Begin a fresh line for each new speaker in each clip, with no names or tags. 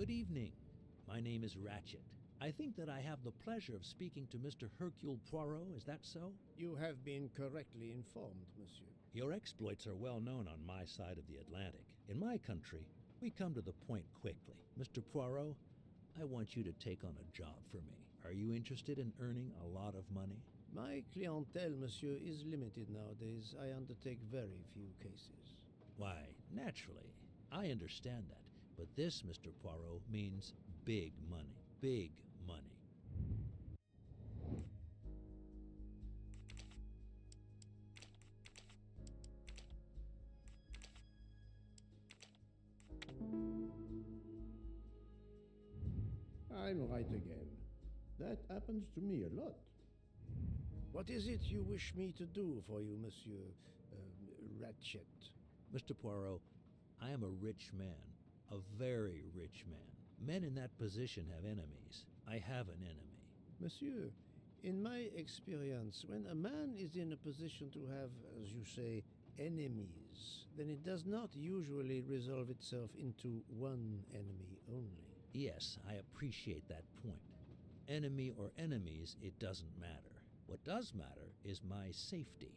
Good evening. My name is Ratchet. I think that I have the pleasure of speaking to Mr. Hercule Poirot, is that so?
You have been correctly informed, monsieur.
Your exploits are well known on my side of the Atlantic. In my country, we come to the point quickly. Mr. Poirot, I want you to take on a job for me. Are you interested in earning a lot of money?
My clientele, monsieur, is limited nowadays. I undertake very few cases.
Why, naturally. I understand that. But this, Mr. Poirot, means big money. Big money.
I'm right again. That happens to me a lot.
What is it you wish me to do for you, monsieur Ratchet?
Mr. Poirot, I am a rich man. A very rich man. Men in that position have enemies. I have an enemy.
Monsieur, in my experience, when a man is in a position to have, as you say, enemies, then it does not usually resolve itself into one enemy only.
Yes, I appreciate that point. Enemy or enemies, it doesn't matter. What does matter is my safety.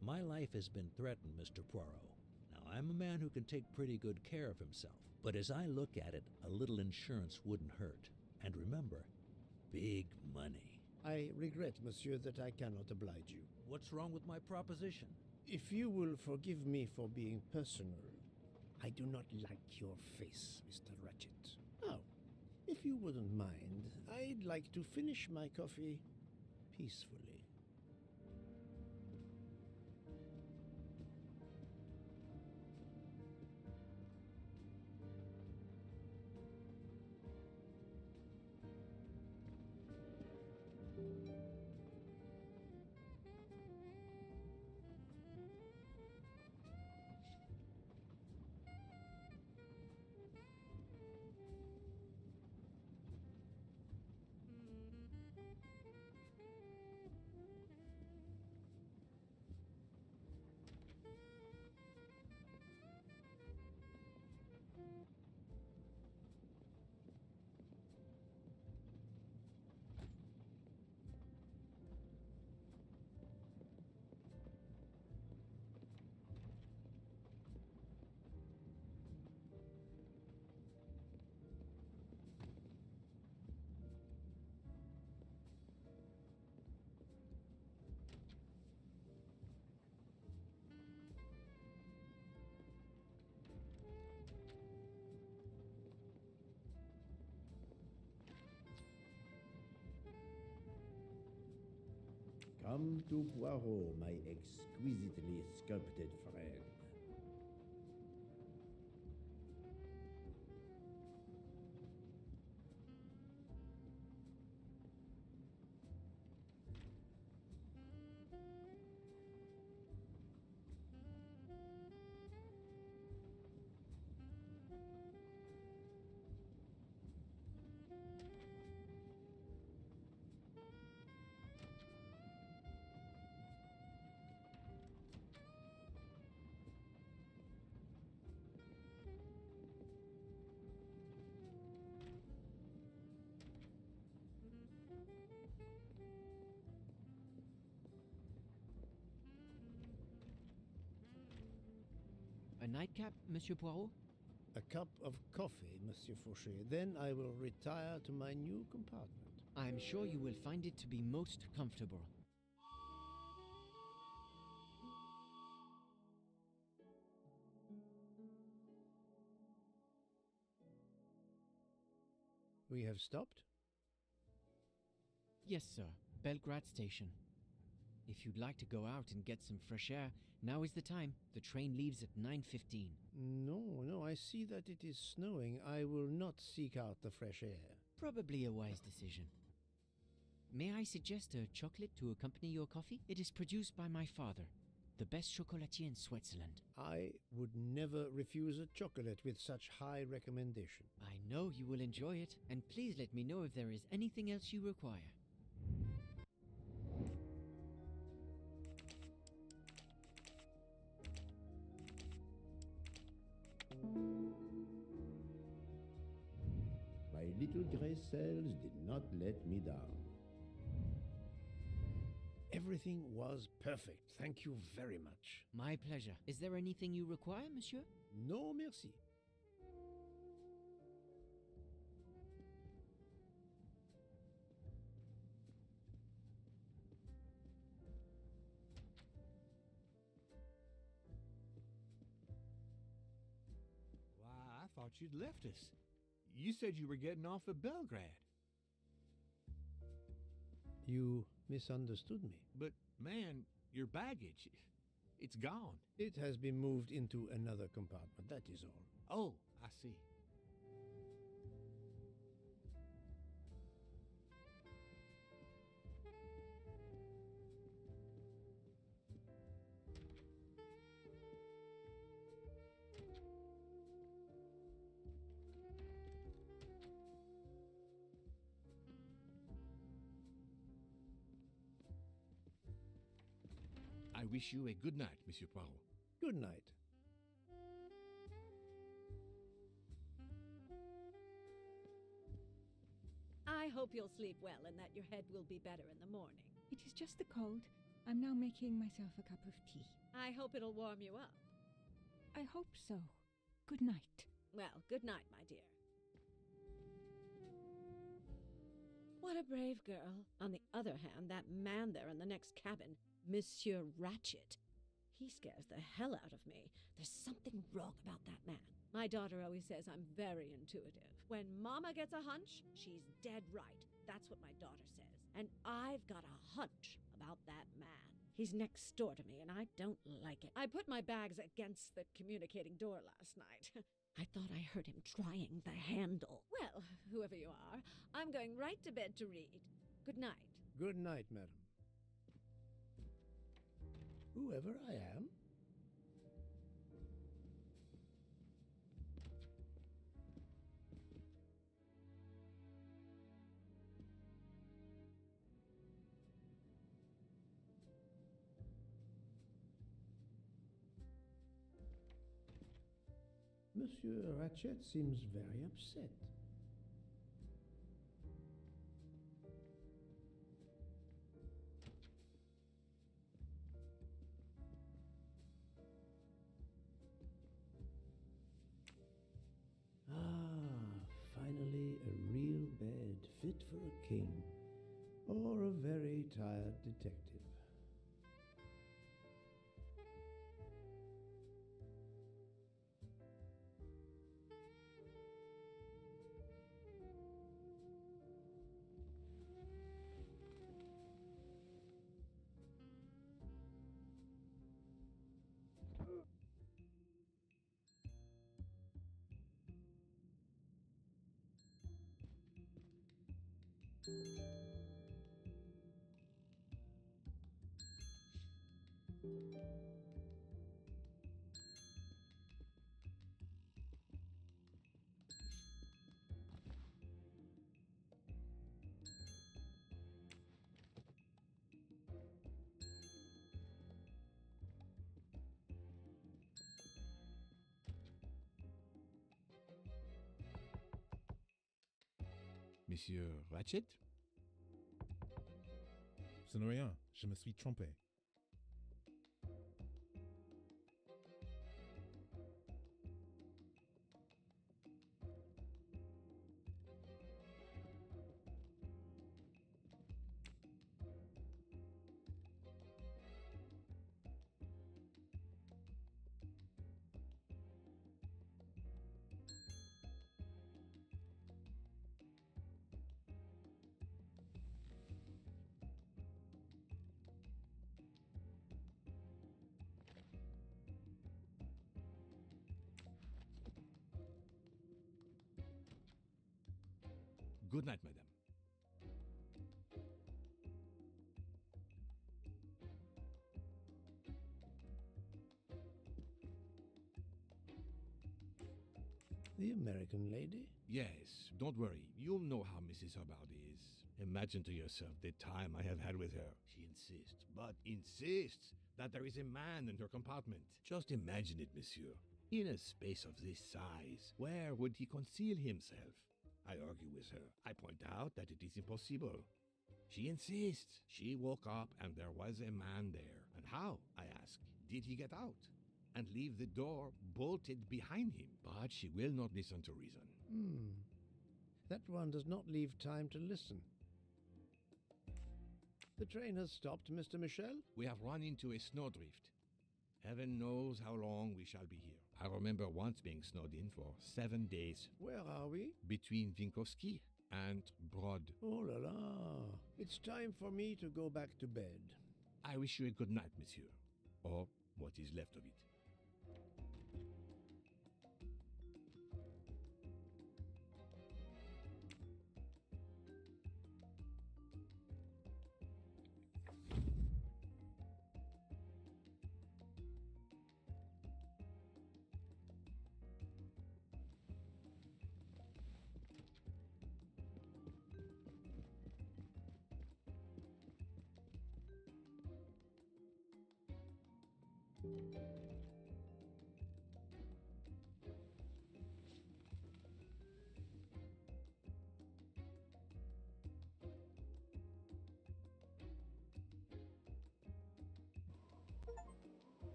My life has been threatened, Mr. Poirot. Now, I'm a man who can take pretty good care of himself, but as I look at it, a little insurance wouldn't hurt. And remember, big money.
I regret, monsieur, that I cannot oblige you.
What's wrong with my proposition?
If you will forgive me for being personal, I do not like your face, Mr. Ratchet. Now, if you wouldn't mind, I'd like to finish my coffee peacefully.
Come to Poirot, my exquisitely sculpted friend.
A nightcap, Monsieur Poirot?
A cup of coffee, Monsieur Fauché. Then I will retire to my new compartment.
I am sure you will find it to be most comfortable.
We have stopped?
Yes, sir. Belgrade Station. If you'd like to go out and get some fresh air, now is the time. The train leaves at 9:15.
No, I see that it is snowing. I will not seek out the fresh air.
Probably a wise decision. May I suggest a chocolate to accompany your coffee? It is produced by my father, the best chocolatier in Switzerland.
I would never refuse a chocolate with such high recommendation.
I know you will enjoy it, and please let me know if there is anything else you require.
little gray cells did not let me down.
Everything was perfect. Thank you very much.
My pleasure. Is there anything you require, monsieur?
No, merci.
Why, I thought you'd left us. You said you were getting off at Belgrade.
You misunderstood me.
But, man, your baggage, it's gone.
It has been moved into another compartment, that is all.
Oh, I see. I wish you a good night, Monsieur Poirot.
Good night.
I hope you'll sleep well and that your head will be better in the morning.
It is just the cold. I'm now making myself a cup of tea.
I hope it'll warm you up.
I hope so. Good night.
Well, good night, my dear. What a brave girl. On the other hand, that man there in the next cabin, Monsieur Ratchet, he scares the hell out of me. There's something wrong about that man. My daughter always says I'm very intuitive. When Mama gets a hunch, she's dead right. That's what my daughter says. And I've got a hunch about that man. He's next door to me, and I don't like it. I put my bags against the communicating door last night. I thought I heard him trying the handle. Well, whoever you are, I'm going right to bed to read. Good night.
Good night, madam. Whoever I am.
Monsieur Ratchet seems very upset. Finally a real bed fit for a king or a very tired detective.
Monsieur Ratchet?
Ce n'est rien, je me suis trompé.
Good night, madame.
The American lady?
Yes, don't worry. You'll know how Mrs. Hubbard is. Imagine to yourself the time I have had with her. She insists that there is a man in her compartment. Just imagine it, monsieur. In a space of this size, where would he conceal himself? I argue with her. I point out that it is impossible. She insists. She woke up and there was a man there. And how, I ask, did he get out? And leave the door bolted behind him? But she will not listen to reason.
That one does not leave time to listen. The train has stopped, Mr. Michel.
We have run into a snowdrift. Heaven knows how long we shall be here. I remember once being snowed in for 7 days.
Where are we?
Between Winkowski and Brod.
Oh la la. It's time for me to go back to bed.
I wish you a good night, monsieur. Or what is left of it.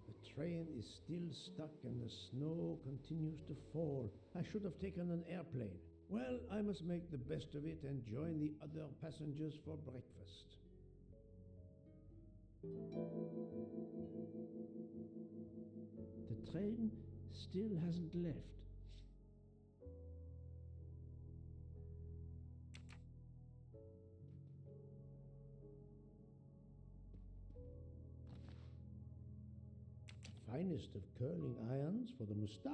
The train is still stuck and the snow continues to fall. I should have taken an airplane. Well, I must make the best of it and join the other passengers for breakfast. The train still hasn't left. Finest of curling irons for the moustache.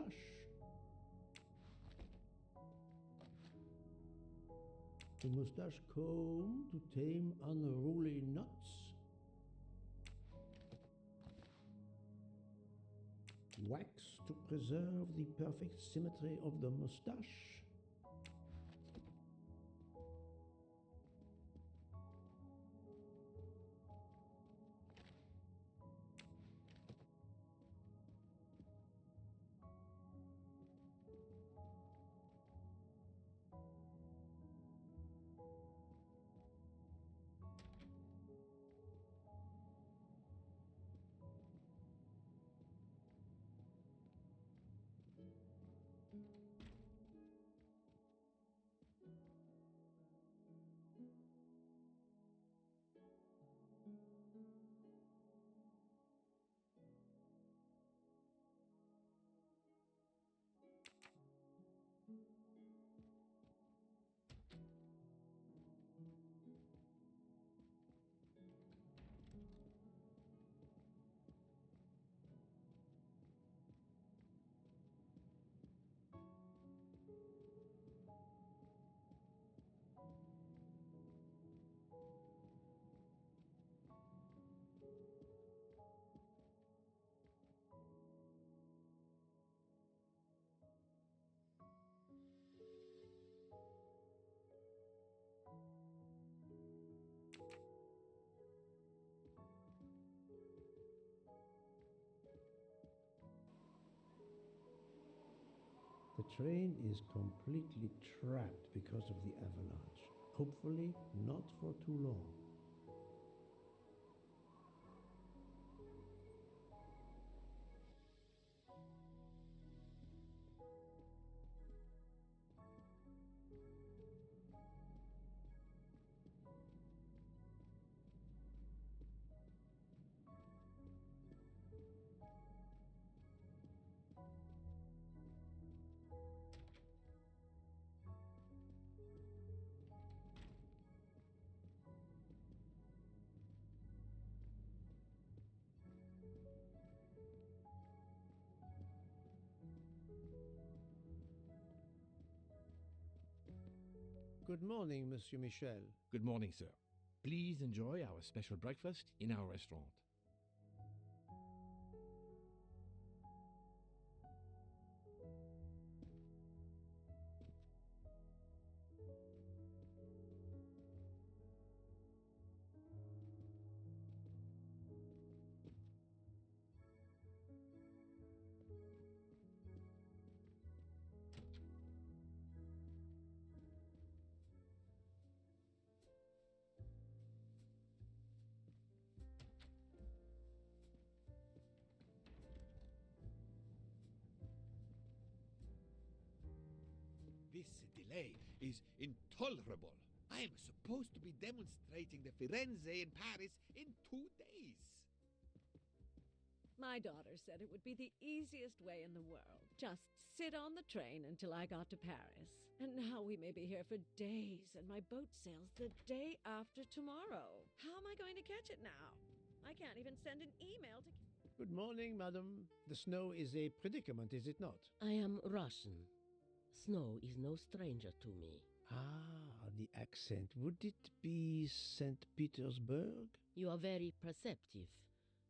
The moustache comb to tame unruly knots. Wax to preserve the perfect symmetry of the moustache. The train is completely trapped because of the avalanche. Hopefully not for too long.
Good morning, Monsieur Michel.
Good morning, sir. Please enjoy our special breakfast in our restaurant. This delay is intolerable. I am supposed to be demonstrating the Firenze in Paris in 2 days.
My daughter said it would be the easiest way in the world. Just sit on the train until I got to Paris. And now we may be here for days, and my boat sails the day after tomorrow. How am I going to catch it now? I can't even send an email to...
Good morning, madam. The snow is a predicament, is it not?
I am Russian. Snow is no stranger to me.
Ah, the accent. Would it be St. Petersburg?
You are very perceptive.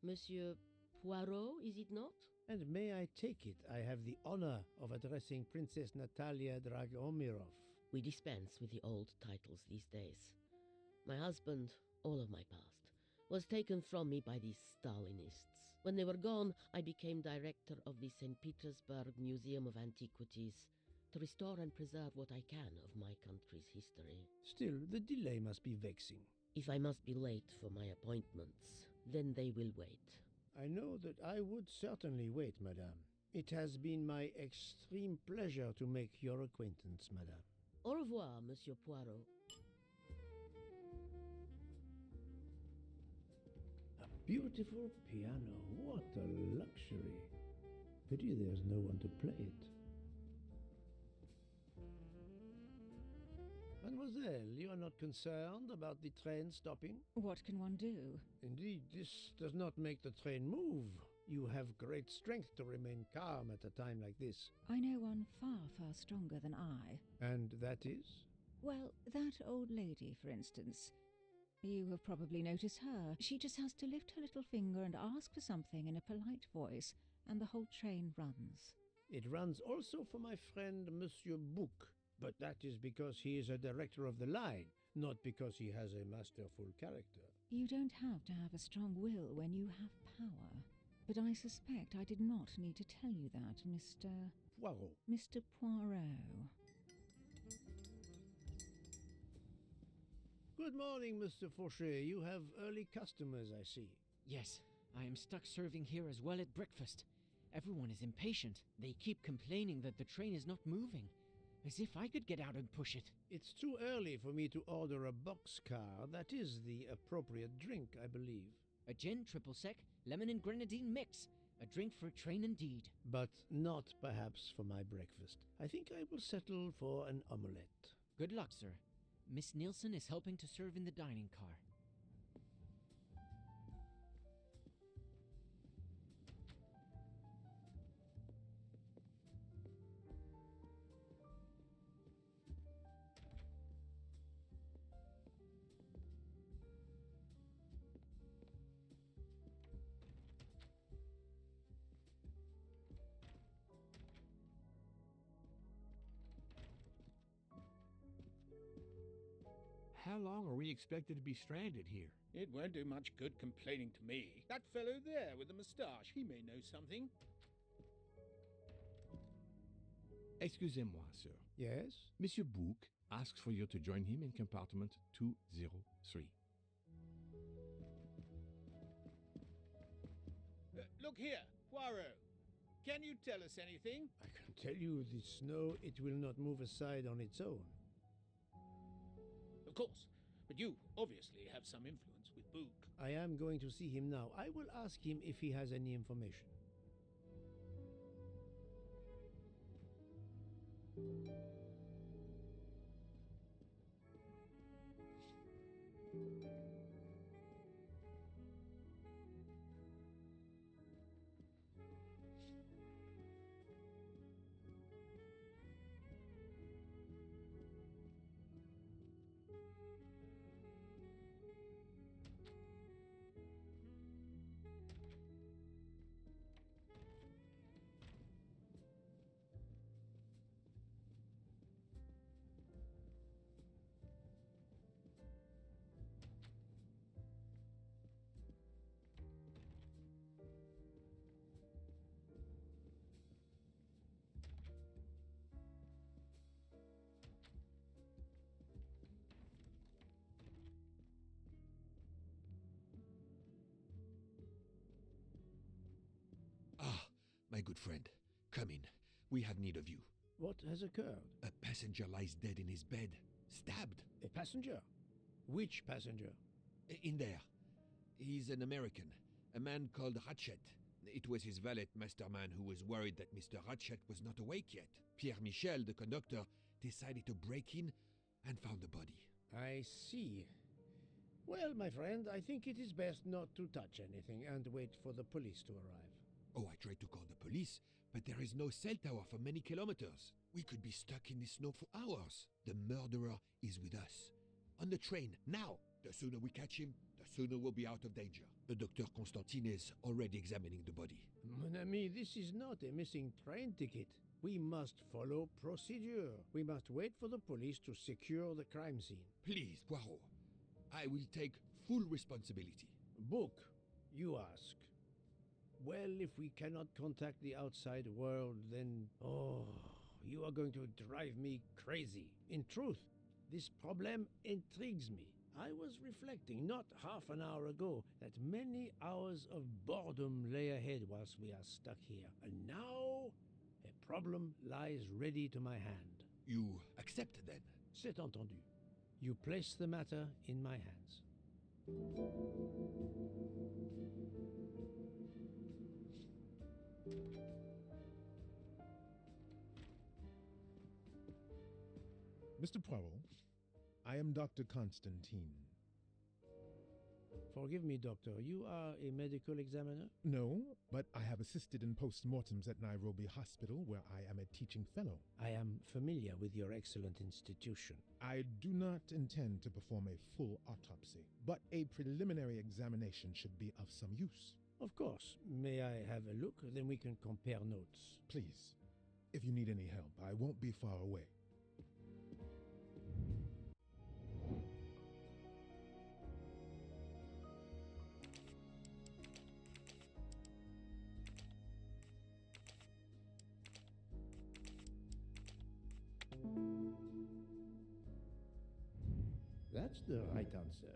Monsieur Poirot, is it not?
And may I take it, I have the honor of addressing Princess Natalia Dragomirov.
We dispense with the old titles these days. My husband, all of my past, was taken from me by these Stalinists. When they were gone, I became director of the St. Petersburg Museum of Antiquities to restore and preserve what I can of my country's history.
Still, the delay must be vexing.
If I must be late for my appointments, then they will wait.
I know that I would certainly wait, madame. It has been my extreme pleasure to make your acquaintance, madame.
Au revoir, Monsieur Poirot.
A beautiful piano. What a luxury. Pity there's no one to play it.
Mademoiselle, you are not concerned about the train stopping?
What can one do?
Indeed, this does not make the train move. You have great strength to remain calm at a time like this.
I know one far, far stronger than I.
And that is?
Well, that old lady, for instance. You have probably noticed her. She just has to lift her little finger and ask for something in a polite voice, and the whole train runs.
It runs also for my friend Monsieur Bouc, but that is because he is a director of the line, not because he has a masterful character.
You don't have to have a strong will when you have power. But I suspect I did not need to tell you that, Mr.
Poirot.
Mr. Poirot.
Good morning, Mr. Fauché. You have early customers, I see.
Yes, I am stuck serving here as well at breakfast. Everyone is impatient. They keep complaining that the train is not moving. As if I could get out and push it.
It's too early for me to order a boxcar. That is the appropriate drink, I believe.
A gin triple sec, lemon and grenadine mix. A drink for a train indeed.
But not perhaps for my breakfast. I think I will settle for an omelette.
Good luck, sir. Miss Nielsen is helping to serve in the dining car.
How long are we expected to be stranded here?
It won't do much good complaining to me. That fellow there with the moustache, he may know something.
Excusez-moi, sir.
Yes?
Monsieur Bouc asks for you to join him in compartment 203.
Look here, Poirot. Can you tell us anything?
I can tell you the snow, it will not move aside on its own.
Of course, but you obviously have some influence with Bouc.
I am going to see him now. I will ask him if he has any information.
Ah, my good friend, come in. We have need of you.
What has occurred?
A passenger lies dead in his bed, stabbed.
A passenger? Which passenger?
In there. He's an American, a man called Ratchet. It was his valet, Masterman, who was worried that Mr. Ratchet was not awake yet. Pierre Michel, the conductor, decided to break in and found the body.
I see. Well, my friend, I think it is best not to touch anything and wait for the police to arrive.
Oh, I tried to call the police, but there is no cell tower for many kilometers. We could be stuck in the snow for hours. The murderer is with us. On the train, now! The sooner we catch him, the sooner we'll be out of danger. Dr. Constantine is already examining the body.
Mon ami, this is not a missing train ticket. We must follow procedure. We must wait for the police to secure the crime scene.
Please, Poirot. I will take full responsibility.
Book, you ask. Well, if we cannot contact the outside world, then... Oh, you are going to drive me crazy. In truth, this problem intrigues me. I was reflecting not half an hour ago that many hours of boredom lay ahead whilst we are stuck here. And now, a problem lies ready to my hand.
You accept then?
C'est entendu. You place the matter in my hands.
Mr. Poirot, I am Dr. Constantine.
Forgive me, Doctor. You are a medical examiner?
No, but I have assisted in postmortems at Nairobi Hospital, where I am a teaching fellow.
I am familiar with your excellent institution.
I do not intend to perform a full autopsy, but a preliminary examination should be of some use.
Of course. May I have a look? Then we can compare notes.
Please, if you need any help, I won't be far away.
That's the right answer.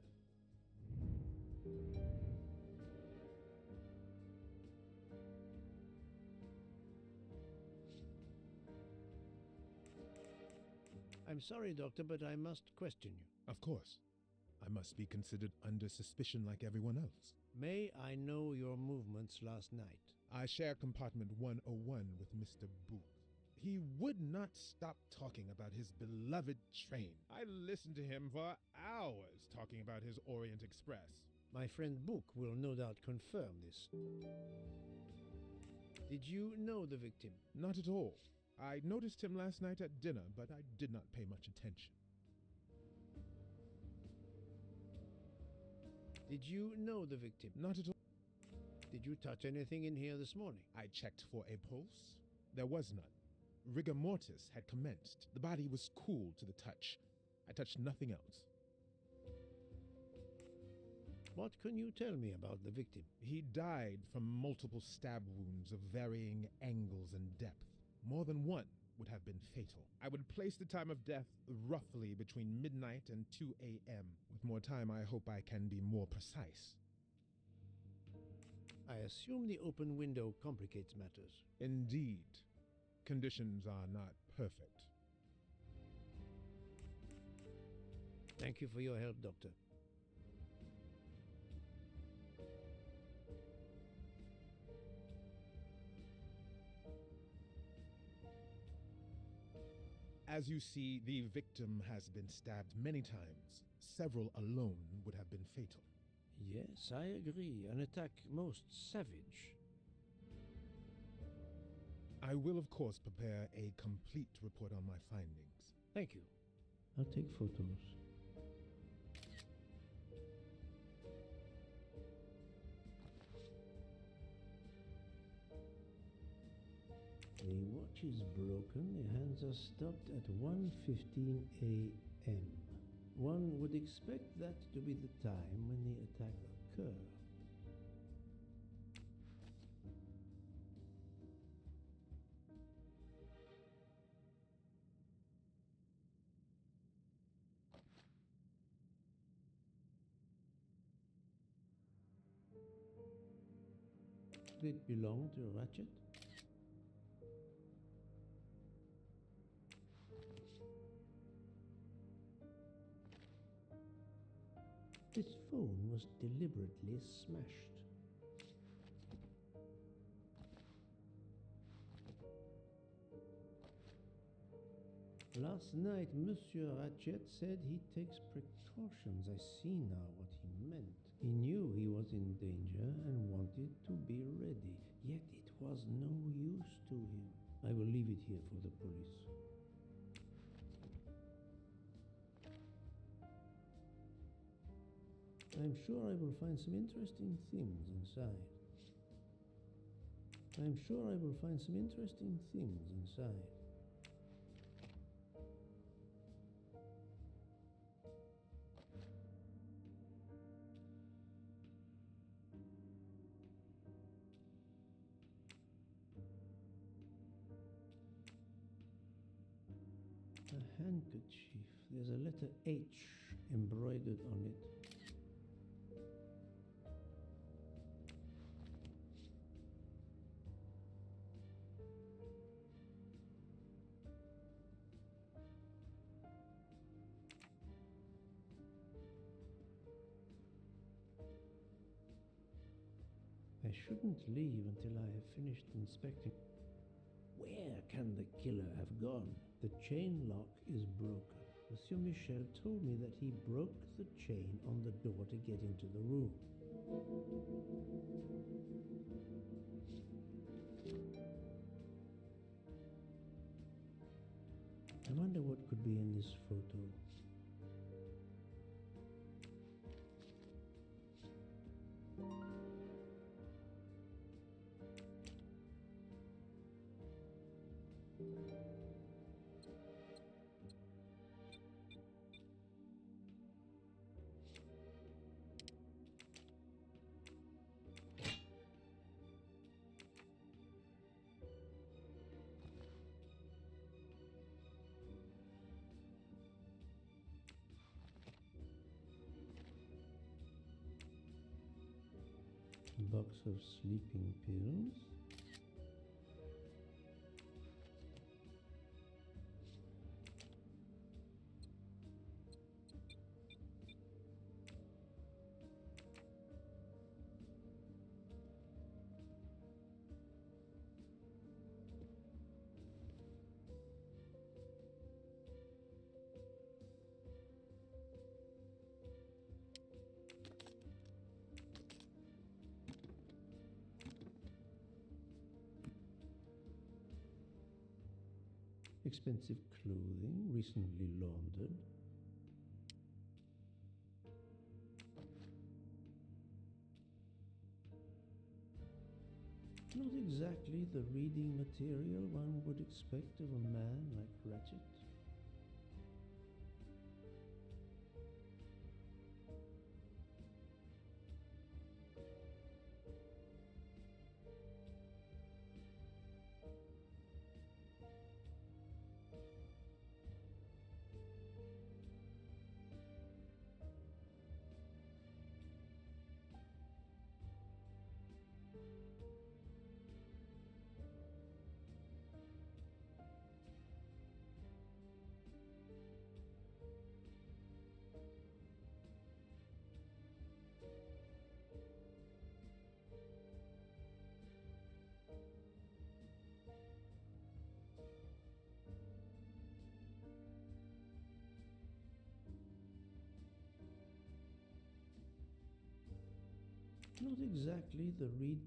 I'm sorry, Doctor, but I must question you.
Of course. I must be considered under suspicion like everyone else.
May I know your movements last night?
I share compartment 101 with Mr. Booth. He would not stop talking about his beloved train. I listened to him for hours talking about his Orient Express.
My friend Book will no doubt confirm this. Did you know the victim?
Not at all. I noticed him last night at dinner, but I did not pay much attention.
Did you know the victim?
Not at all.
Did you touch anything in here this morning?
I checked for a pulse. There was none. Rigor mortis had commenced. The body was cool to the touch. I touched nothing else.
What can you tell me about the victim?
He died from multiple stab wounds of varying angles and depth. More than one would have been fatal. I would place the time of death roughly between midnight and 2 a.m. With more time, I hope I can be more precise.
I assume the open window complicates matters.
Indeed. Conditions are not perfect.
Thank you for your help, Doctor.
As you see, the victim has been stabbed many times. Several alone would have been fatal.
Yes, I agree. An attack most savage.
I will, of course, prepare a complete report on my findings.
Thank you. I'll take photos. The watch is broken. The hands are stopped at 1:15 a.m. One would expect that to be the time when the attack occurred. Did it belong to Ratchet?
This phone was deliberately smashed. Last night, Monsieur Ratchet said he takes precautions. I see now what he meant. He knew he was in danger and wanted to be ready, yet it was no use to him. I will leave it here for the police. I'm sure I will find some interesting things inside. I'm sure I will find some interesting things inside. A handkerchief. There's a letter H embroidered on it. I shouldn't leave until I have finished inspecting. Where can the killer have gone? The chain lock is broken. Monsieur Michel told me that he broke the chain on the door to get into the room. I wonder what could be in this photo. Box of sleeping pills. Expensive clothing, recently laundered. Not exactly the reading material one would expect of a man like Ratchet. Not exactly the read.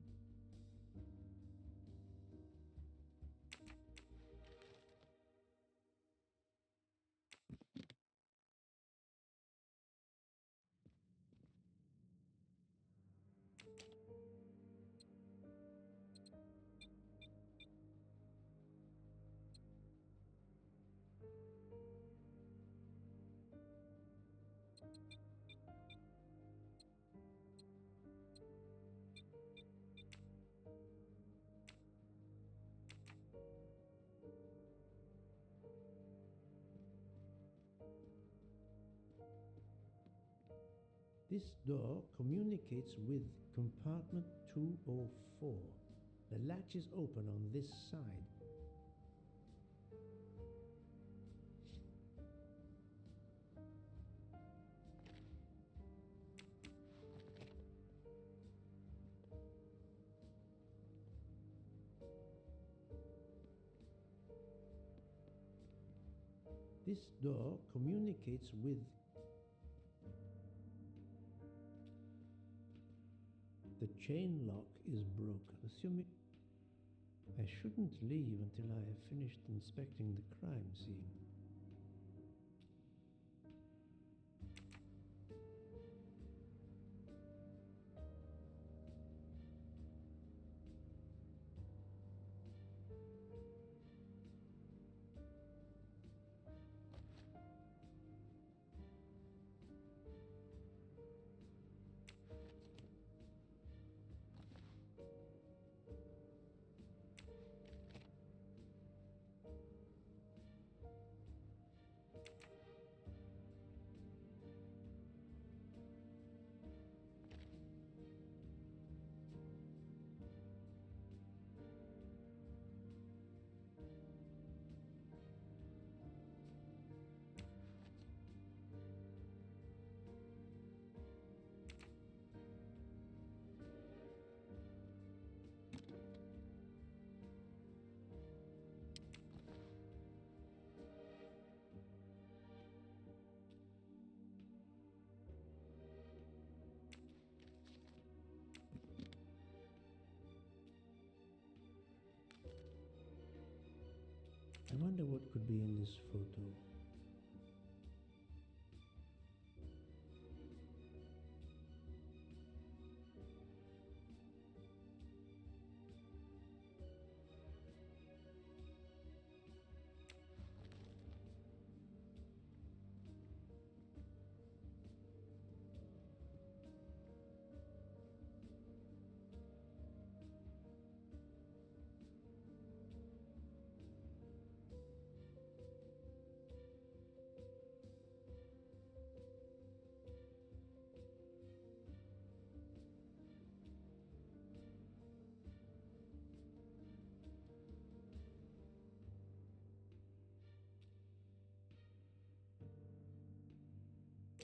This door communicates with compartment 204. The latch is open on this side. This door communicates with... The chain lock is broken. Assuming... I shouldn't leave until I have finished inspecting the crime scene. I wonder what could be in this photo.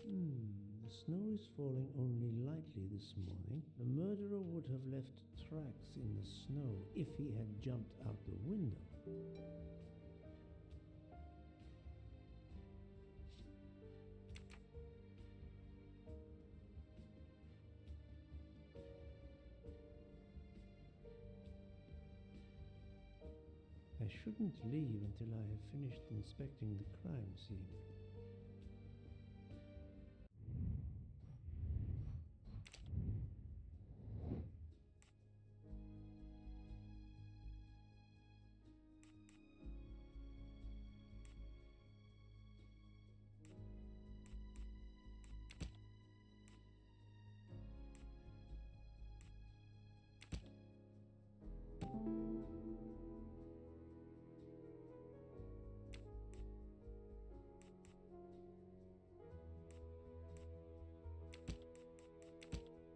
The snow is falling only lightly this morning. The murderer would have left tracks in the snow if he had jumped out the window. I shouldn't leave until I have finished inspecting the crime scene.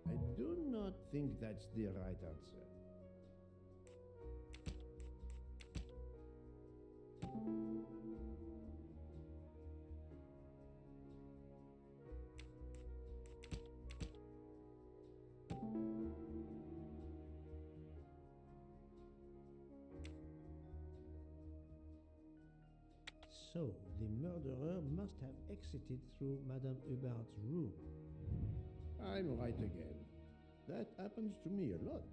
I do not think that's the right answer. So, the murderer must have exited through Madame Hubert's room.
I'm right again. That happens to me a lot.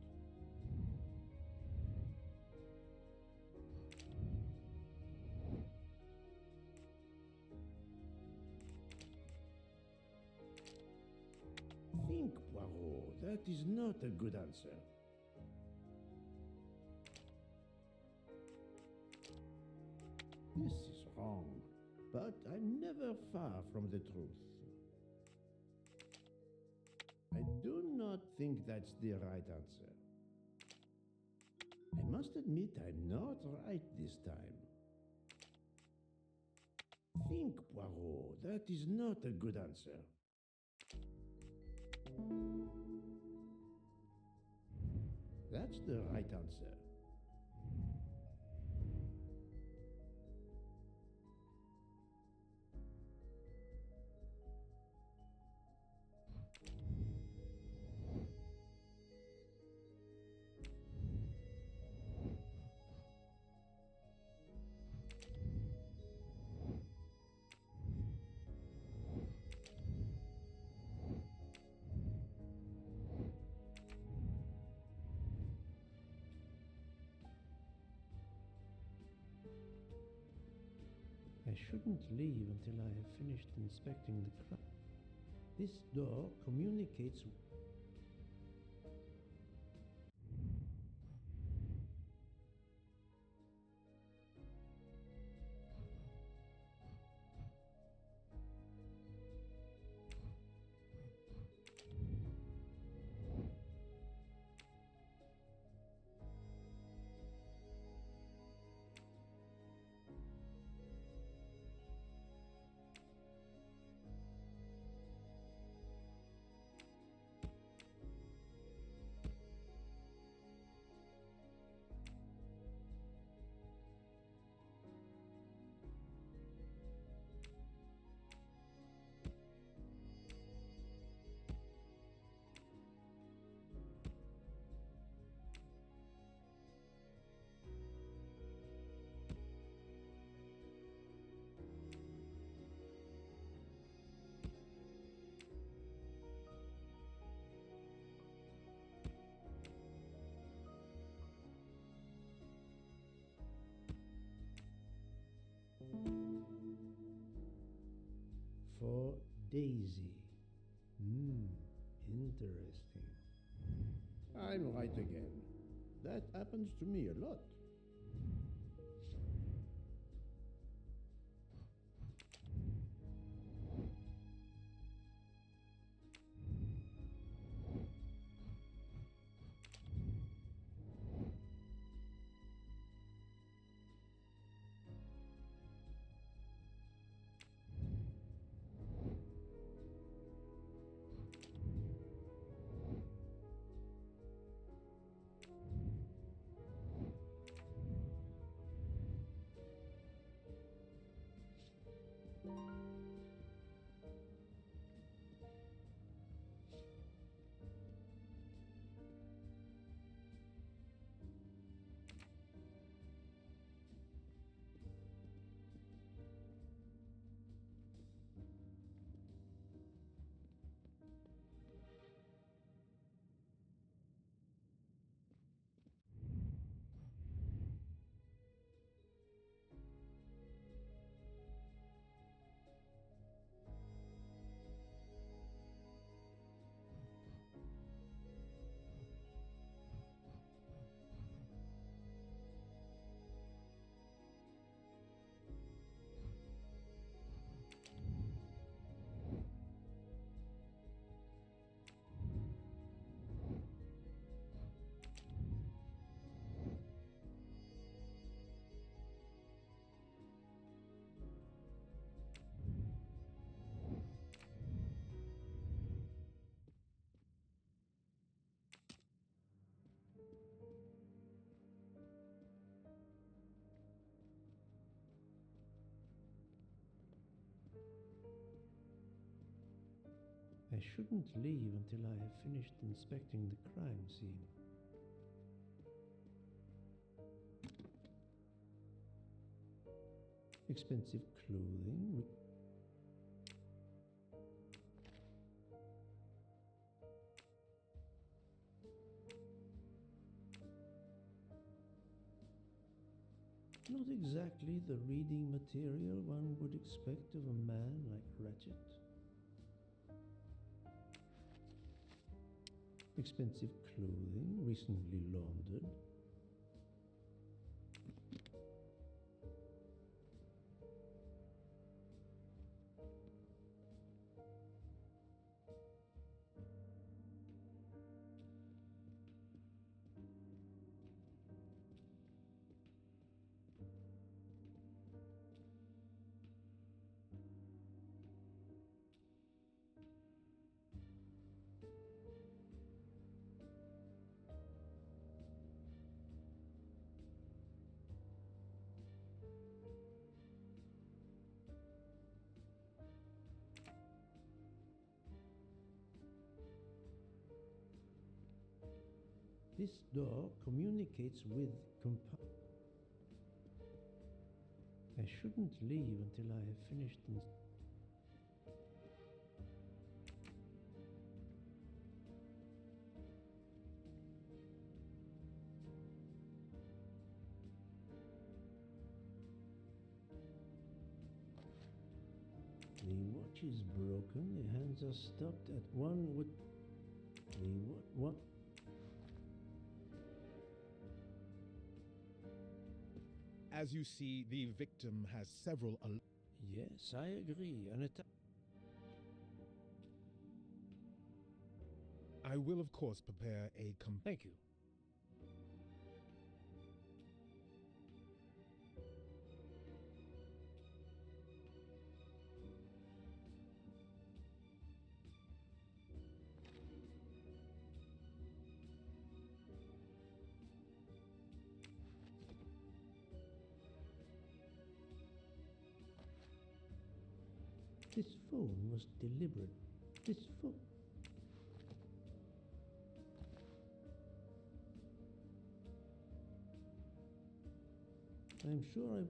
Think, Poirot. That is not a good answer. This is wrong, but I'm never far from the truth. I do not think that's the right answer. I must admit I'm not right this time. Think, Poirot. That is not a good answer. That's the right answer.
I shouldn't leave until I have finished inspecting the crime. This door communicates. For Daisy. Interesting.
I'm right again. That happens to me a lot.
I shouldn't leave until I have finished inspecting the crime scene. Expensive clothing. Not exactly the reading material one would expect of a man like Ratchet. Expensive clothing, recently laundered. This door communicates with I shouldn't leave until I have finished reach is broken. The hands are stopped at one with the what?
As you see, the victim has several.
Yes, I agree. An attack.
I will, of course, prepare a
Thank you. This phone was deliberate. This phone. I'm sure I...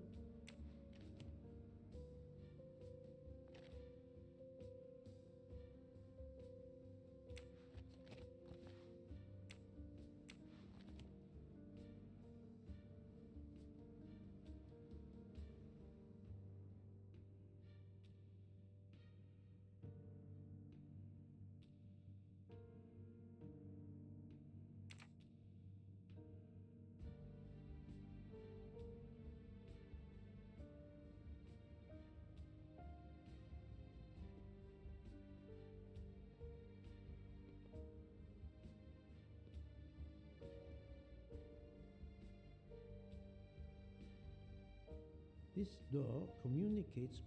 This door communicates.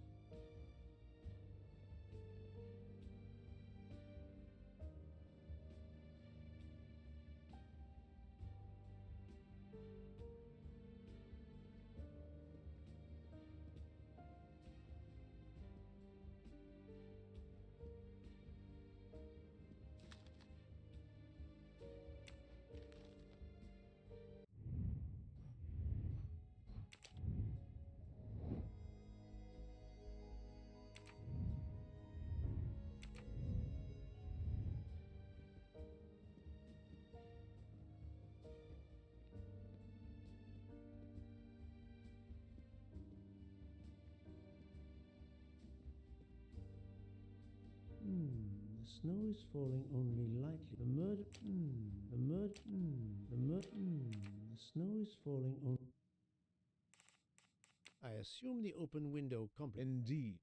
The snow is falling only lightly. The murder. The snow is falling on. I assume the open window
Indeed.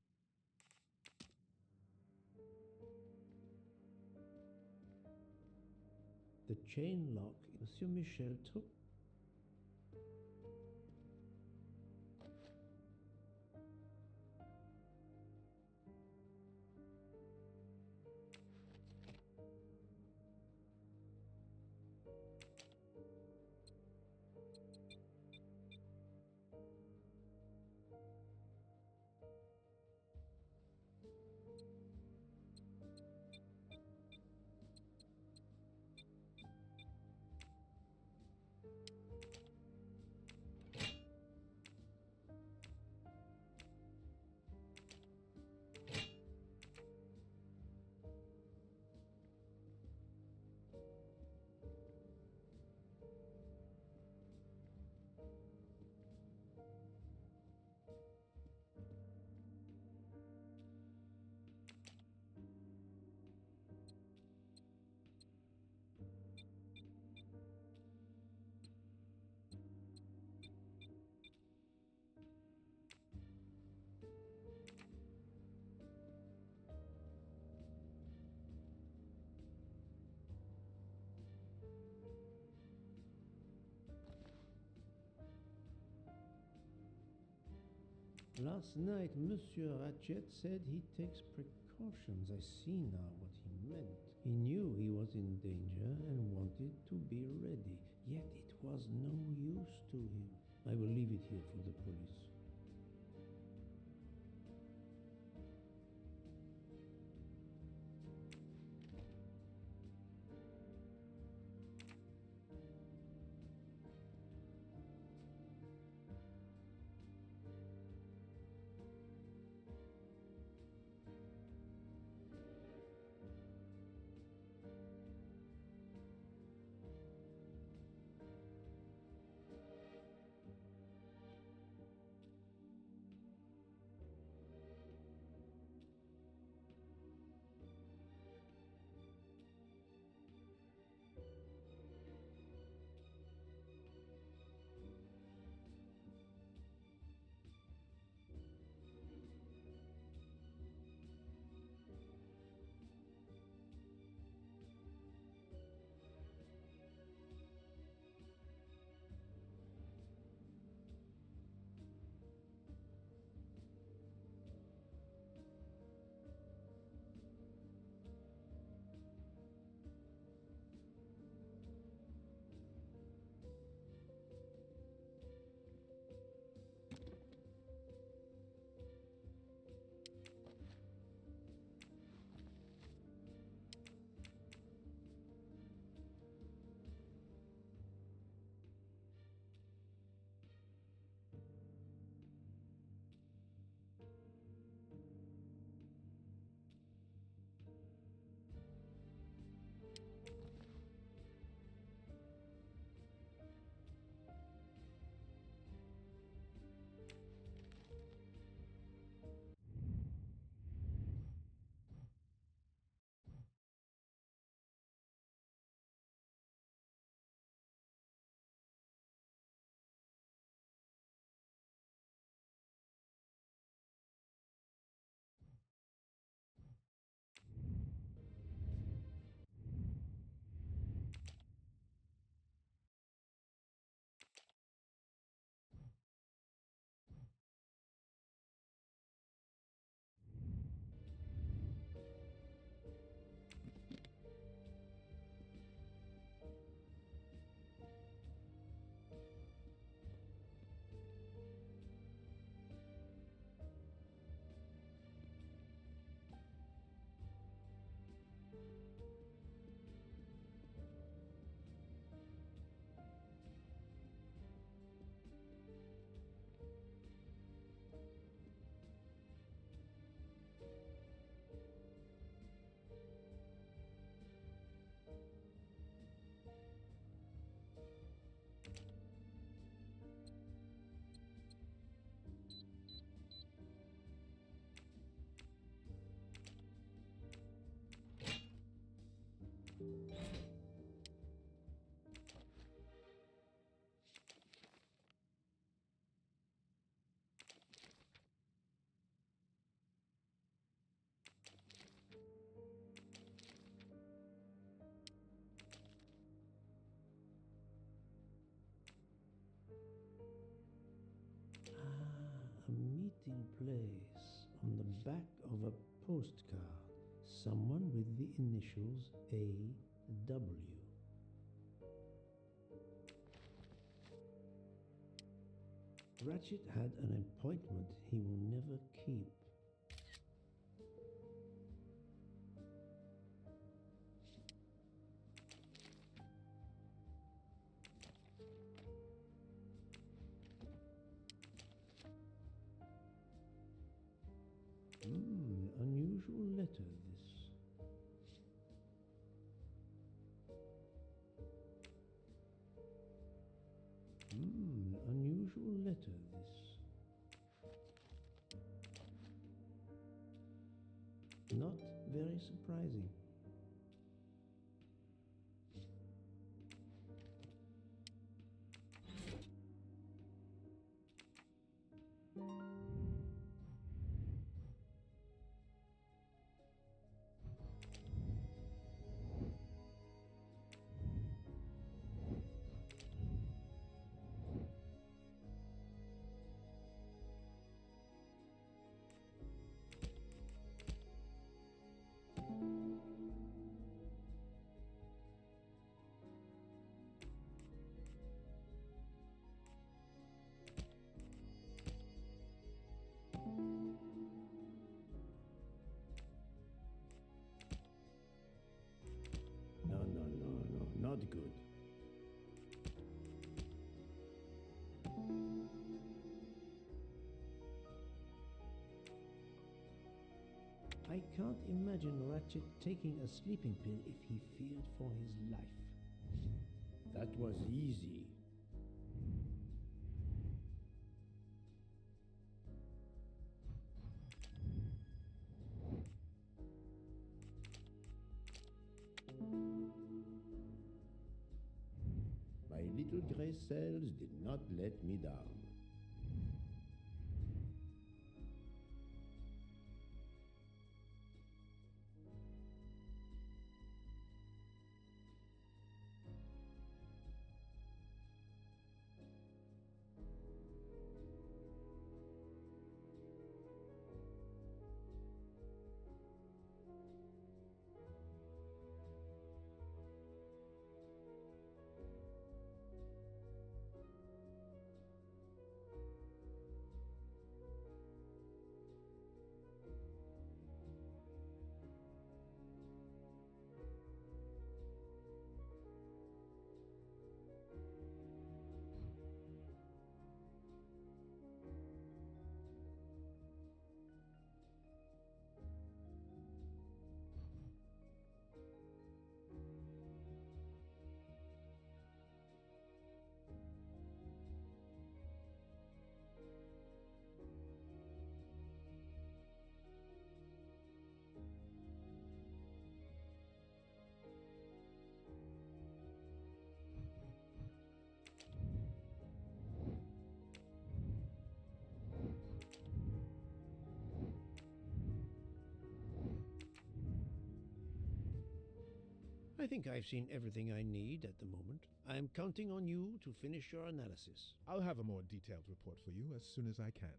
The chain lock Monsieur Michel took. Last night, Monsieur Ratchet said he takes precautions. I see now what he meant. He knew he was in danger and wanted to be ready, yet it was no use to him. I will leave it here for the police. back of a postcard. Someone with the initials A.W. Ratchet had an appointment he will never keep. Unusual letter, this. Unusual letter, this. Not very surprising. Not good. I can't imagine Ratchet taking a sleeping pill if he feared for his life.
That was easy. My little gray cells did not let me down. I think I've seen everything I need at the moment. I am counting on you to finish your analysis.
I'll have a more detailed report for you as soon as I can.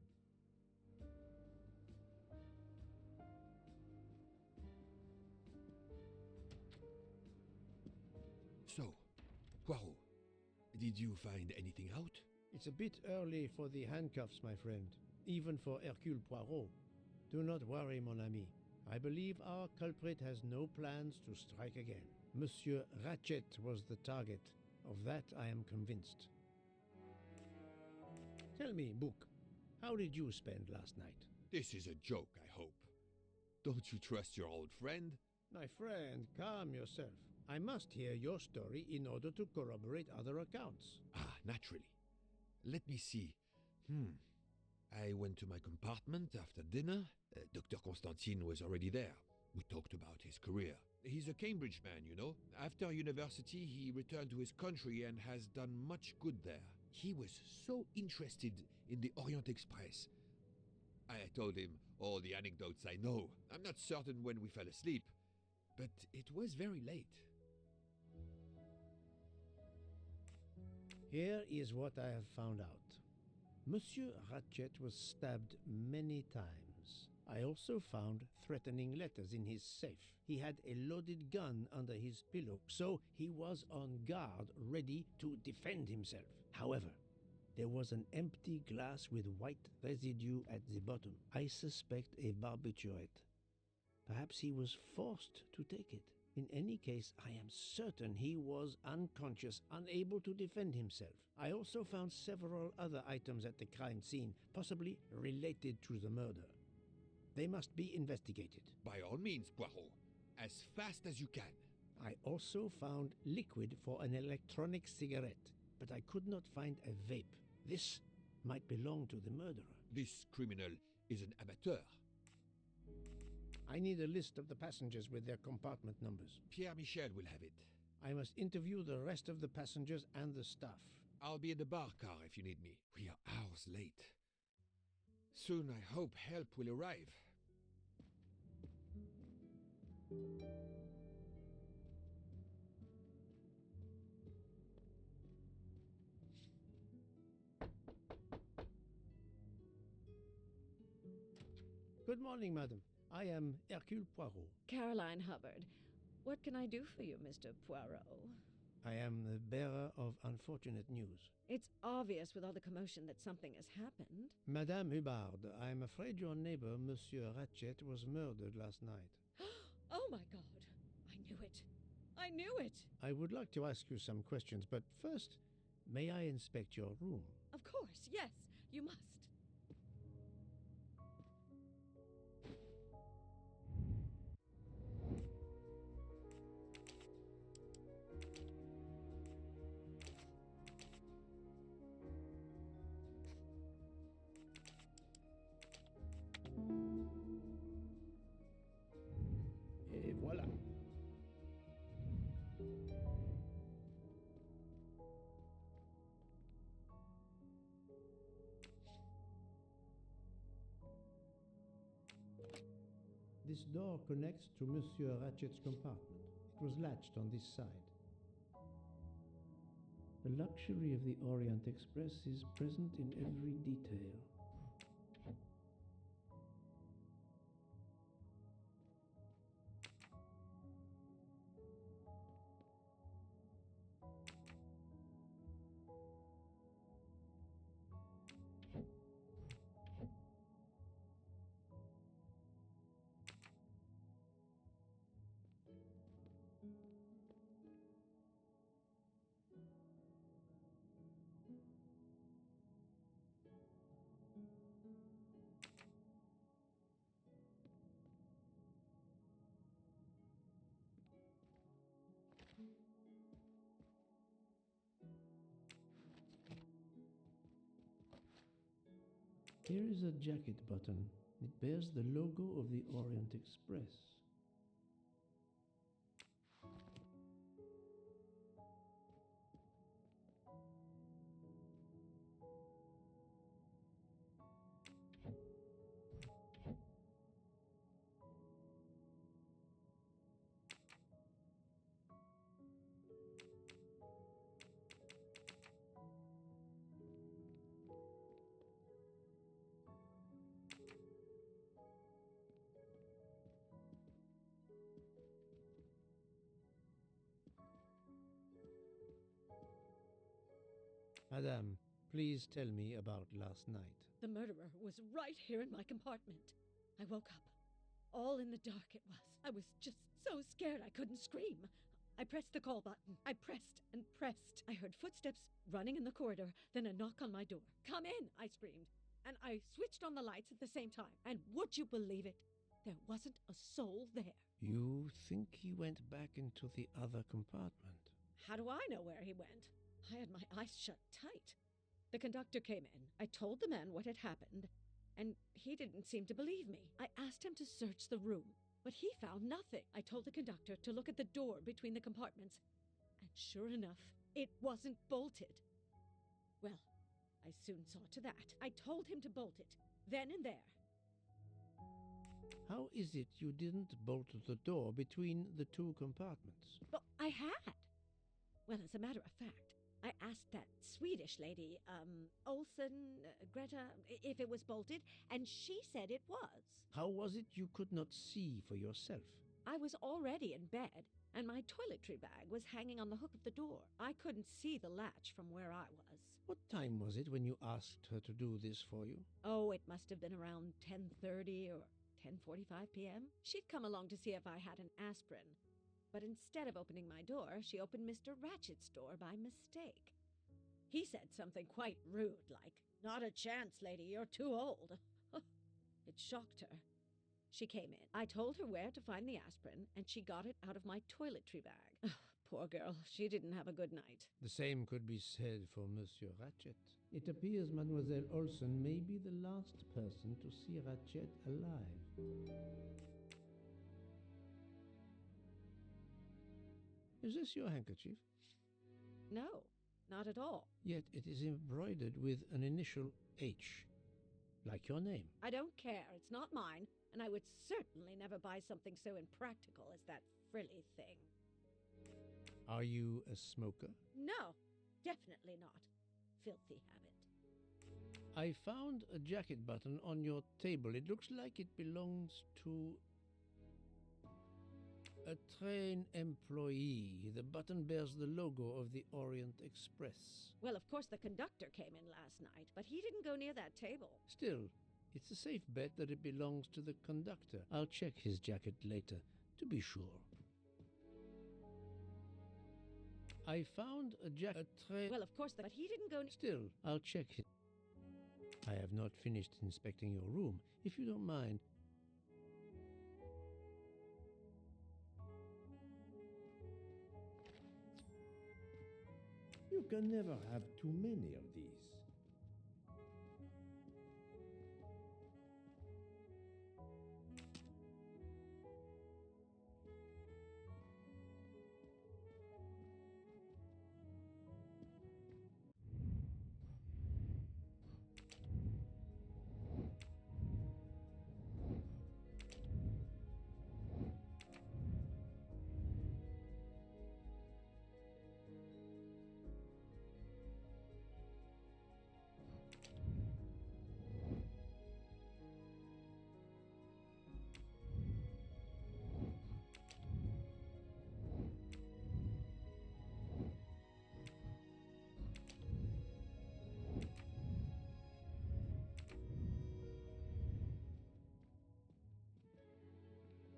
So, Poirot, did you find anything out?
It's a bit early for the handcuffs, my friend, even for Hercule Poirot. Do not worry, mon ami. I believe our culprit has no plans to strike again. Monsieur Ratchet was the target. Of that I am convinced. Tell me, Book, how did you spend last night?
This is a joke, I hope. Don't you trust your old friend?
My friend, calm yourself. I must hear your story in order to corroborate other accounts.
Ah, naturally. Let me see. I went to my compartment after dinner. Dr. Constantine was already there. We talked about his career. He's a Cambridge man, you know. After university, he returned to his country and has done much good there. He was so interested in the Orient Express. I told him all the anecdotes I know. I'm not certain when we fell asleep, but it was very late.
Here is what I have found out. Monsieur Ratchet was stabbed many times. I also found threatening letters in his safe. He had a loaded gun under his pillow, so he was on guard, ready to defend himself. However, there was an empty glass with white residue at the bottom. I suspect a barbiturate. Perhaps he was forced to take it. In any case, I am certain he was unconscious, unable to defend himself. I also found several other items at the crime scene, possibly related to the murder. They must be investigated.
By all means, Poirot. As fast as you can.
I also found liquid for an electronic cigarette, but I could not find a vape. This might belong to the murderer.
This criminal is an amateur.
I need a list of the passengers with their compartment numbers.
Pierre Michel will have it.
I must interview the rest of the passengers and the staff.
I'll be in the bar car if you need me. We are hours late. Soon I hope help will arrive.
Good morning, madam. I am Hercule Poirot.
Caroline Hubbard. What can I do for you, Mr. Poirot?
I am the bearer of unfortunate news.
It's obvious with all the commotion that something has happened.
Madame Hubbard, I'm afraid your neighbor, Monsieur Ratchet, was murdered last night.
Oh my God! I knew it! I knew it!
I would like to ask you some questions, but first, may I inspect your room?
Of course, yes, you must.
Et voilà.
This door connects to Monsieur Ratchet's compartment. It was latched on this side. The luxury of the Orient Express is present in every detail. Here is a jacket button. It bears the logo of the Orient Express.
Madame, please tell me about last night.
The murderer was right here in my compartment. I woke up. All in the dark it was. I was just so scared I couldn't scream. I pressed the call button. I pressed and pressed. I heard footsteps running in the corridor, then a knock on my door. "Come in," I screamed. And I switched on the lights at the same time. And would you believe it? There wasn't a soul there.
You think he went back into the other compartment?
How do I know where he went? I had my eyes shut tight. The conductor came in. I told the man what had happened, and he didn't seem to believe me. I asked him to search the room, but he found nothing. I told the conductor to look at the door between the compartments, and sure enough, it wasn't bolted. Well, I soon saw to that. I told him to bolt it, then and there.
How is it you didn't bolt the door between the two compartments?
But I had. Well, as a matter of fact, I asked that Swedish lady, Olsen, Greta, if it was bolted, and she said it was.
How was it you could not see for yourself?
I was already in bed, and my toiletry bag was hanging on the hook of the door. I couldn't see the latch from where I was.
What time was it when you asked her to do this for you?
Oh, it must have been around 10:30 or 10:45 p.m. She'd come along to see if I had an aspirin. But instead of opening my door, she opened Mr. Ratchet's door by mistake. He said something quite rude, like, "Not a chance, lady, you're too old." It shocked her. She came in. I told her where to find the aspirin, and she got it out of my toiletry bag. Poor girl, she didn't have a good night.
The same could be said for Monsieur Ratchet.
It appears Mademoiselle Olsen may be the last person to see Ratchet alive.
Is this your handkerchief?
No, not at all.
Yet it is embroidered with an initial H, like your name.
I don't care. It's not mine, and I would certainly never buy something so impractical as that frilly thing.
Are you a smoker?
No, definitely not. Filthy habit.
I found a jacket button on your table. It looks like it belongs to a train employee. The button bears the logo of the Orient Express.
Well, of course the conductor came in last night, but he didn't go near that table.
Still, it's a safe bet that it belongs to the conductor. I'll check his jacket later, to be sure. I found a jacket.
Well, of course, but he didn't go.
Still, I'll check it. I have not finished inspecting your room. If you don't mind.
You can never have too many of these.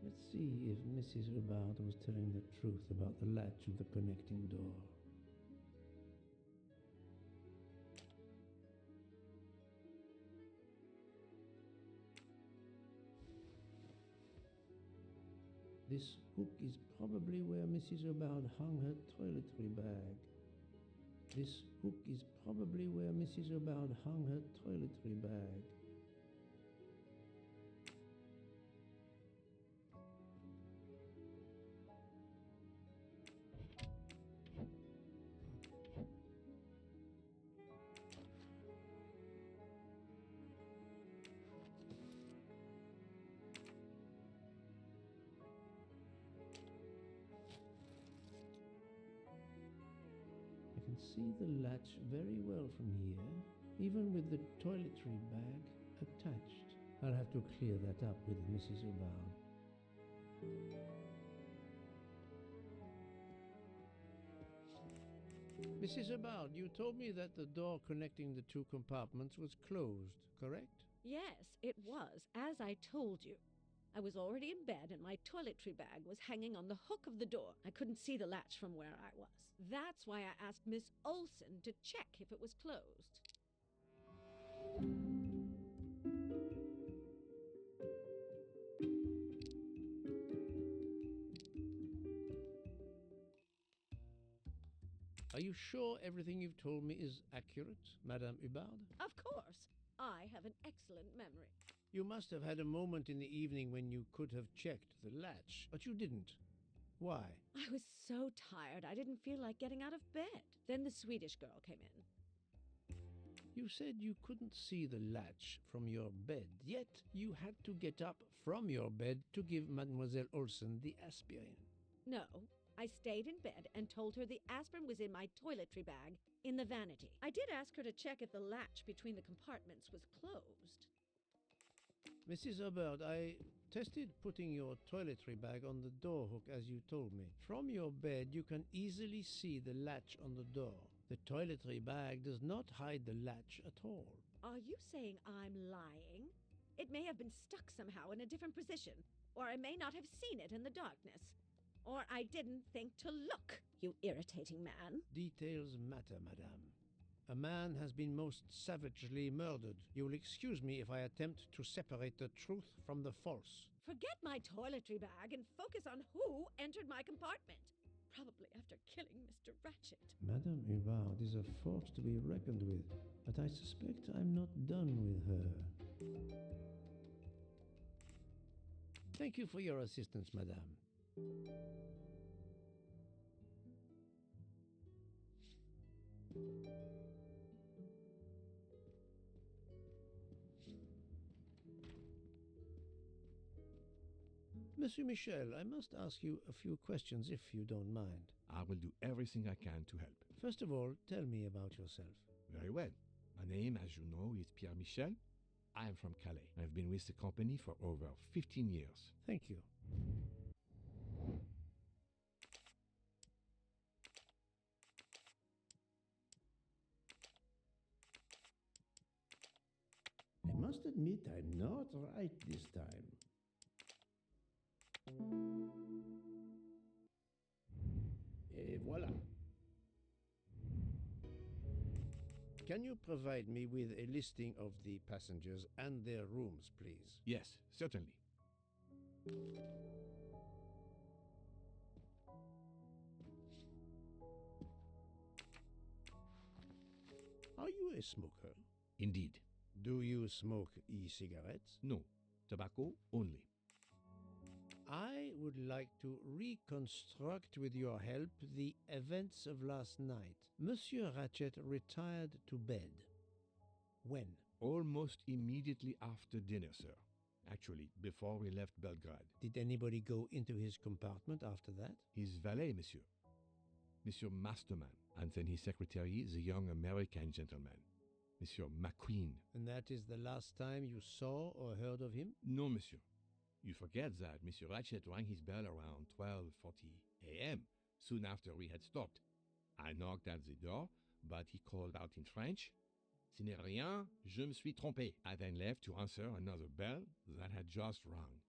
Let's see if Mrs. Hubbard was telling the truth about the latch of the connecting door. This hook is probably where Mrs. Hubbard hung her toiletry bag. This hook is probably where Mrs. Hubbard hung her toiletry bag. I can see the latch very well from here, even with the toiletry bag attached. I'll have to clear that up with Mrs. Hubbard.
Mrs. Hubbard, you told me that the door connecting the two compartments was closed, correct?
Yes, it was, as I told you. I was already in bed and my toiletry bag was hanging on the hook of the door. I couldn't see the latch from where I was. That's why I asked Miss Olsen to check if it was closed.
Are you sure everything you've told me is accurate, Madame Hubbard?
Of course. I have an excellent memory.
You must have had a moment in the evening when you could have checked the latch, but you didn't. Why?
I was so tired I didn't feel like getting out of bed. Then the Swedish girl came in.
You said you couldn't see the latch from your bed, yet you had to get up from your bed to give Mademoiselle Olsen the aspirin.
No, I stayed in bed and told her the aspirin was in my toiletry bag in the vanity. I did ask her to check if the latch between the compartments was closed.
Mrs. Hubbard, I tested putting your toiletry bag on the door hook as you told me. From your bed, you can easily see the latch on the door. The toiletry bag does not hide the latch at all.
Are you saying I'm lying? It may have been stuck somehow in a different position, or I may not have seen it in the darkness. Or I didn't think to look, you irritating man.
Details matter, madame. A man has been most savagely murdered. You will excuse me if I attempt to separate the truth from the false.
Forget my toiletry bag and focus on who entered my compartment. Probably after killing Mr. Ratchet.
Madame Hubbard is a force to be reckoned with, but I suspect I'm not done with her.
Thank you for your assistance, madame. Monsieur Michel, I must ask you a few questions if you don't mind.
I will do everything I can to help.
First of all, tell me about yourself.
Very well. My name, as you know, is Pierre Michel. I am from Calais. I've been with the company for over 15 years.
Thank you.
I must admit I'm not right this time. Et voilà.
Can you provide me with a listing of the passengers and their rooms, please?
Yes, certainly.
Are you a smoker?
Indeed.
Do you smoke e-cigarettes?
No. Tobacco only.
I would like to reconstruct with your help the events of last night. Monsieur Ratchet retired to bed. When?
Almost immediately after dinner, sir. Actually, before we left Belgrade.
Did anybody go into his compartment after that?
His valet, monsieur. Monsieur Masterman, and then his secretary, the young American gentleman, Monsieur McQueen.
And that is the last time you saw or heard of him?
No, monsieur. You forget that Monsieur Ratchet rang his bell around 12:40 a.m., soon after we had stopped. I knocked at the door, but he called out in French, "Ce n'est rien, je me suis trompé." I then left to answer another bell that had just rung.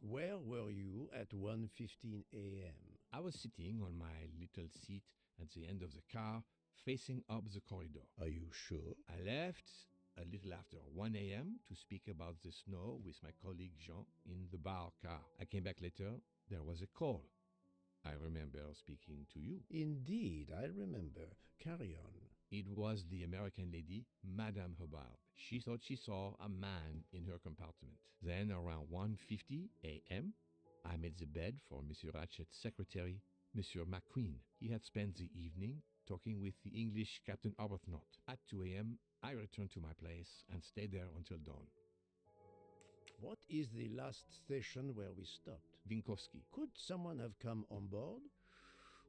Where were you at 1:15 a.m.?
I was sitting on my little seat at the end of the car, facing up the corridor.
Are you sure?
I left a little after 1 a.m. to speak about the snow with my colleague Jean in the bar car. I came back later. There was a call. I remember speaking to you.
Indeed, I remember. Carry on.
It was the American lady, Madame Hubbard. She thought she saw a man in her compartment. Then, around 1:50 a.m., I made the bed for Monsieur Ratchet's secretary, Monsieur McQueen. He had spent the evening talking with the English Captain Arbuthnot. At 2 a.m., I returned to my place and stayed there until dawn.
What is the last station where we stopped?
Vinkovsky.
Could someone have come on board?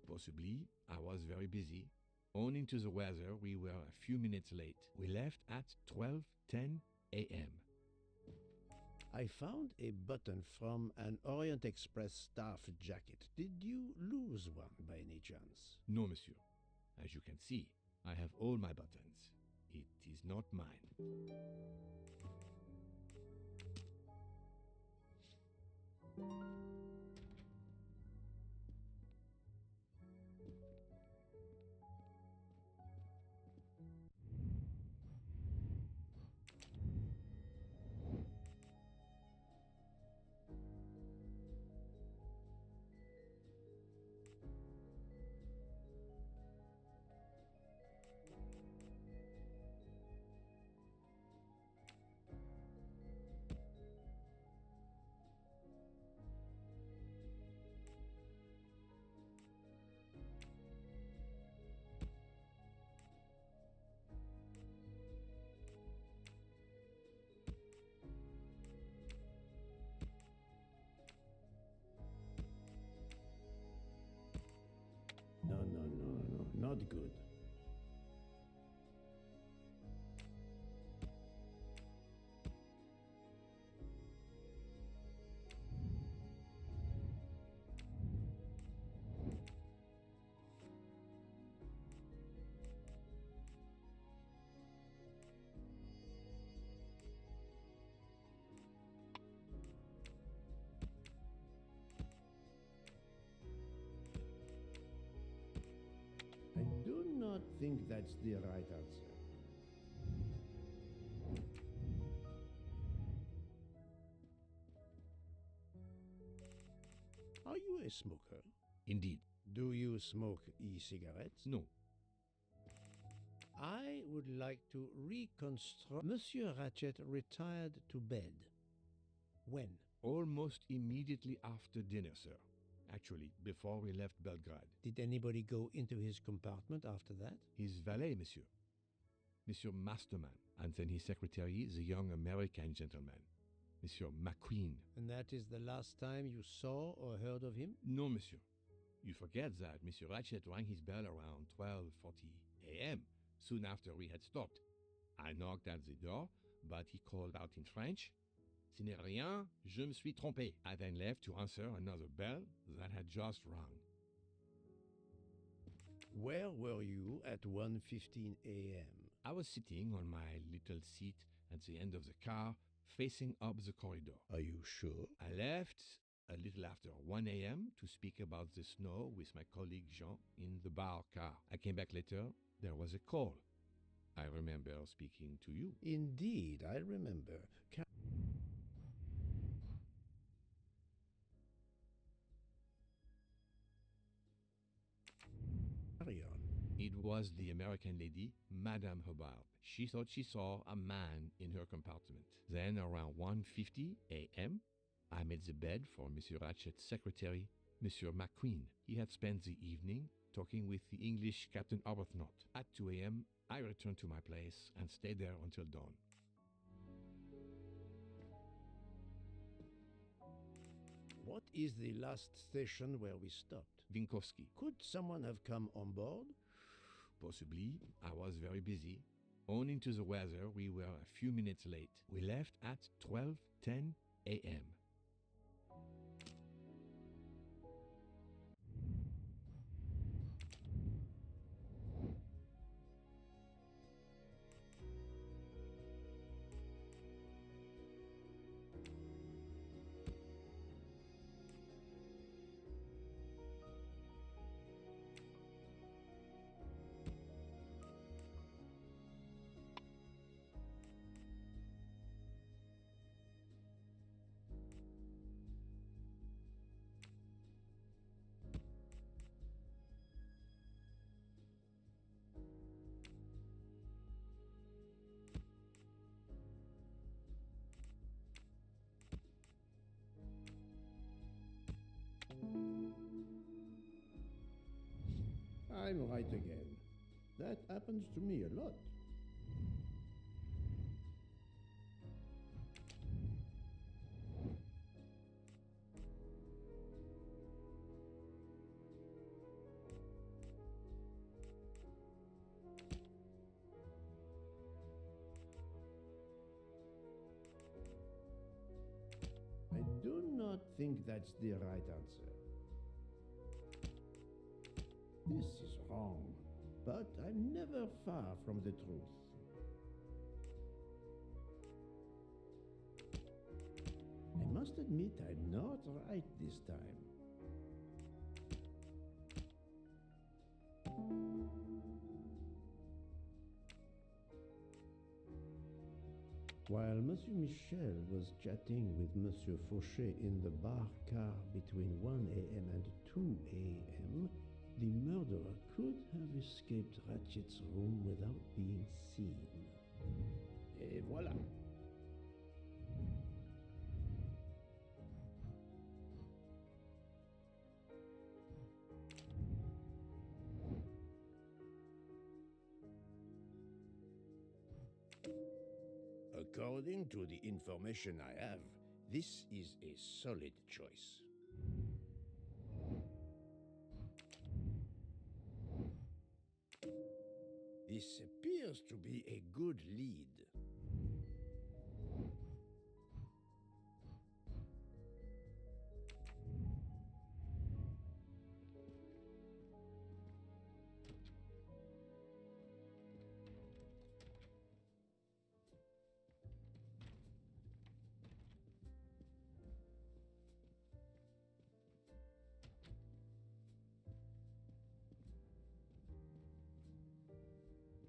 Possibly. I was very busy. Owing to the weather, we were a few minutes late. We left at 12:10 a.m.
I found a button from an Orient Express staff jacket. Did you lose one by any chance?
No, monsieur. As you can see, I have all my buttons. It is not mine.
that's the right answer.
Are you a smoker?
Indeed.
Do you smoke e-cigarettes?
No.
I would like to reconstruct. Monsieur Ratchet retired to bed. When?
Almost immediately after dinner, sir. Actually, before we left Belgrade.
Did anybody go into his compartment after that?
His valet, monsieur. Monsieur Masterman. And then his secretary, the young American gentleman. Monsieur McQueen.
And that is the last time you saw or heard of him?
No, monsieur. You forget that Monsieur Ratchet rang his bell around 12:40 a.m., soon after we had stopped. I knocked at the door, but he called out in French, "Ce n'est rien, je me suis trompé." I then left to answer another bell that had just rung.
Where were you at 1:15 a.m.?
I was sitting on my little seat at the end of the car, facing up the corridor.
Are you sure?
I left a little after 1 a.m. to speak about the snow with my colleague Jean in the bar car. I came back later. There was a call. I remember speaking to you.
Indeed, I remember. Carry on.
It was the American lady, Madame Hubbard. She thought she saw a man in her compartment. Then, around 1:50 a.m., I made the bed for Monsieur Ratchet's secretary, Monsieur McQueen. He had spent the evening talking with the English Captain Arbuthnot. At 2 a.m., I returned to my place and stayed there until dawn.
What is the last station where we stopped?
Vinkovsky.
Could someone have come on board?
Possibly. I was very busy. Owing to the weather, we were a few minutes late. We left at 12:10 a.m.
I'm right again. That happens to me a lot. I do not think that's the right answer. This is wrong, but I'm never far from the truth. I must admit I'm not right this time. While Monsieur Michel was chatting with Monsieur Fauché in the bar car between 1 a.m. and 2 a.m., the murderer could have escaped Ratchet's room without being seen. Et voilà.
According to the information I have, this is a solid choice. This appears to be a good lead.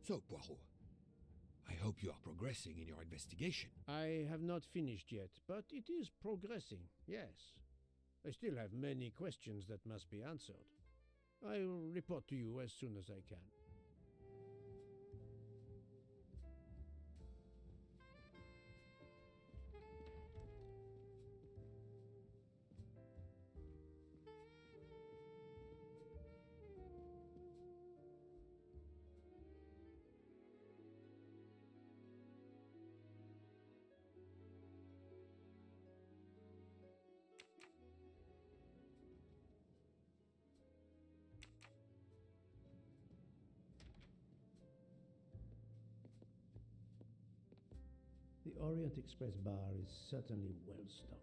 So, Poirot, I hope you are progressing in your investigation.
I have not finished yet, but it is progressing, yes. I still have many questions that must be answered. I will report to you as soon as I can.
The Orient Express bar is certainly well stocked.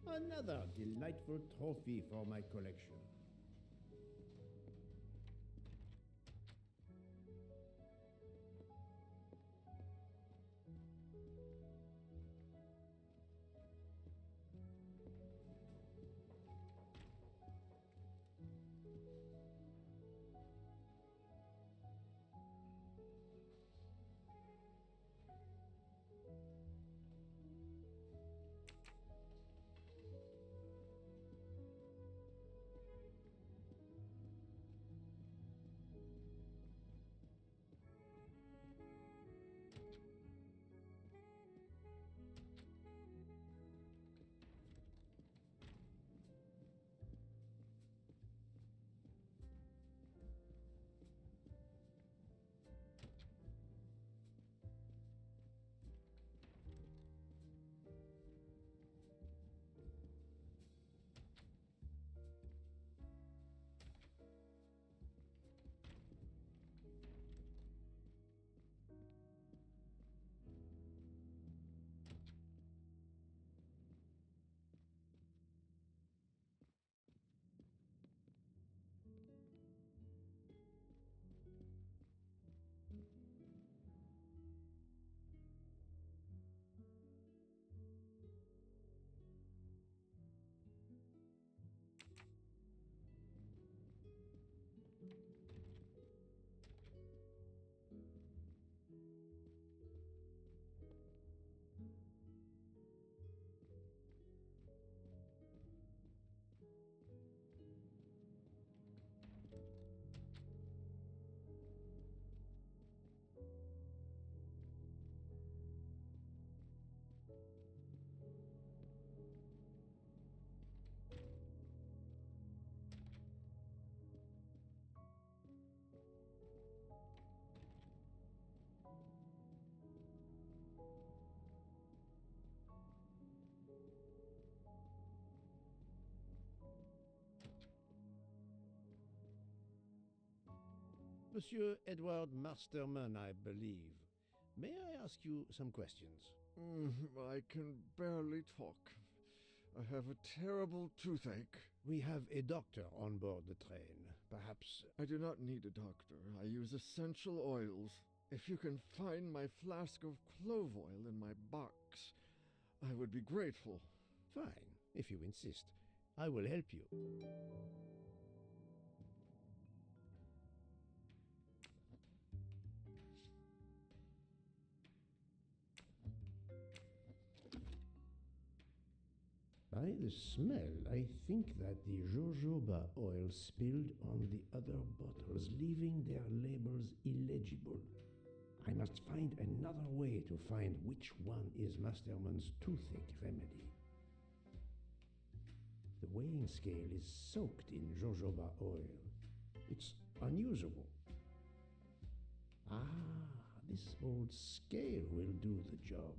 Another delightful trophy for my collection. Monsieur Edward Masterman, I believe. May I ask you some questions?
I can barely talk. I have a terrible toothache.
We have a doctor on board the train. Perhaps...
I do not need a doctor. I use essential oils. If you can find my flask of clove oil in my box, I would be grateful.
Fine, if you insist. I will help you.
By the smell, I think that the jojoba oil spilled on the other bottles, leaving their labels illegible. I must find another way to find which one is Masterman's toothache remedy. The weighing scale is soaked in jojoba oil. It's unusable. Ah, this old scale will do the job.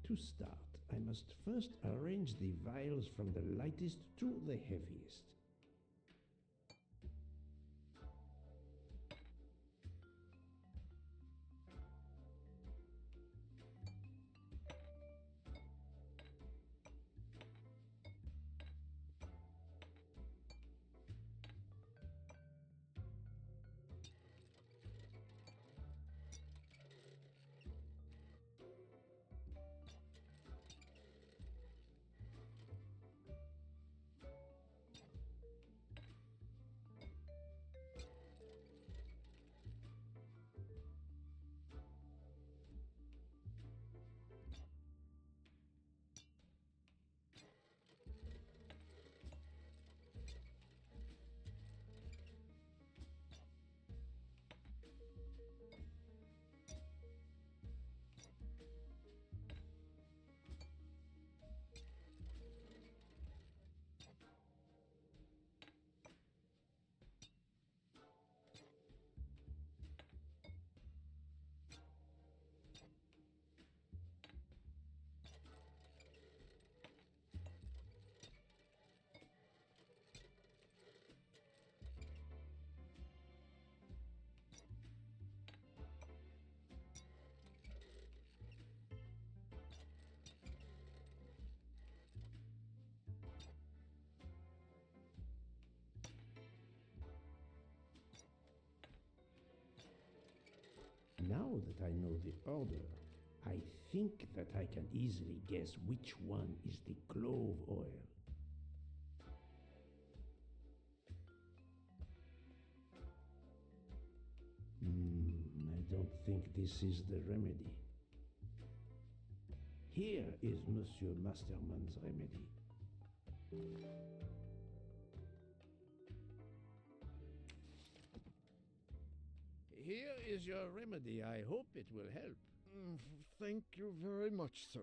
To start, I must first arrange the vials from the lightest to the heaviest. Now that I know the order, I think that I can easily guess which one is the clove oil. I don't think this is the remedy. Here is Monsieur Masterman's remedy. Here is your remedy. I hope it will help.
Thank you very much, sir.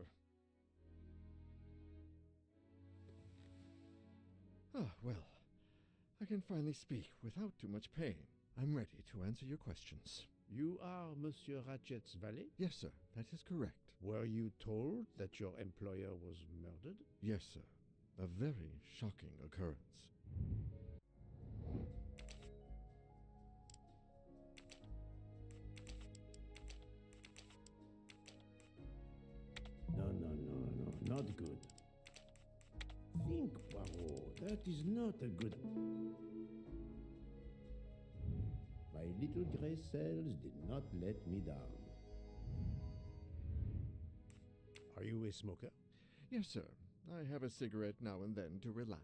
Ah, well, I can finally speak without too much pain. I'm ready to answer your questions.
You are Monsieur Ratchet's valet?
Yes, sir, that is correct.
Were you told that your employer was murdered?
Yes, sir. A very shocking occurrence.
No, not good. Think, Poirot, that is not a good... My little gray cells did not let me down. Are you a smoker?
Yes, sir. I have a cigarette now and then to relax.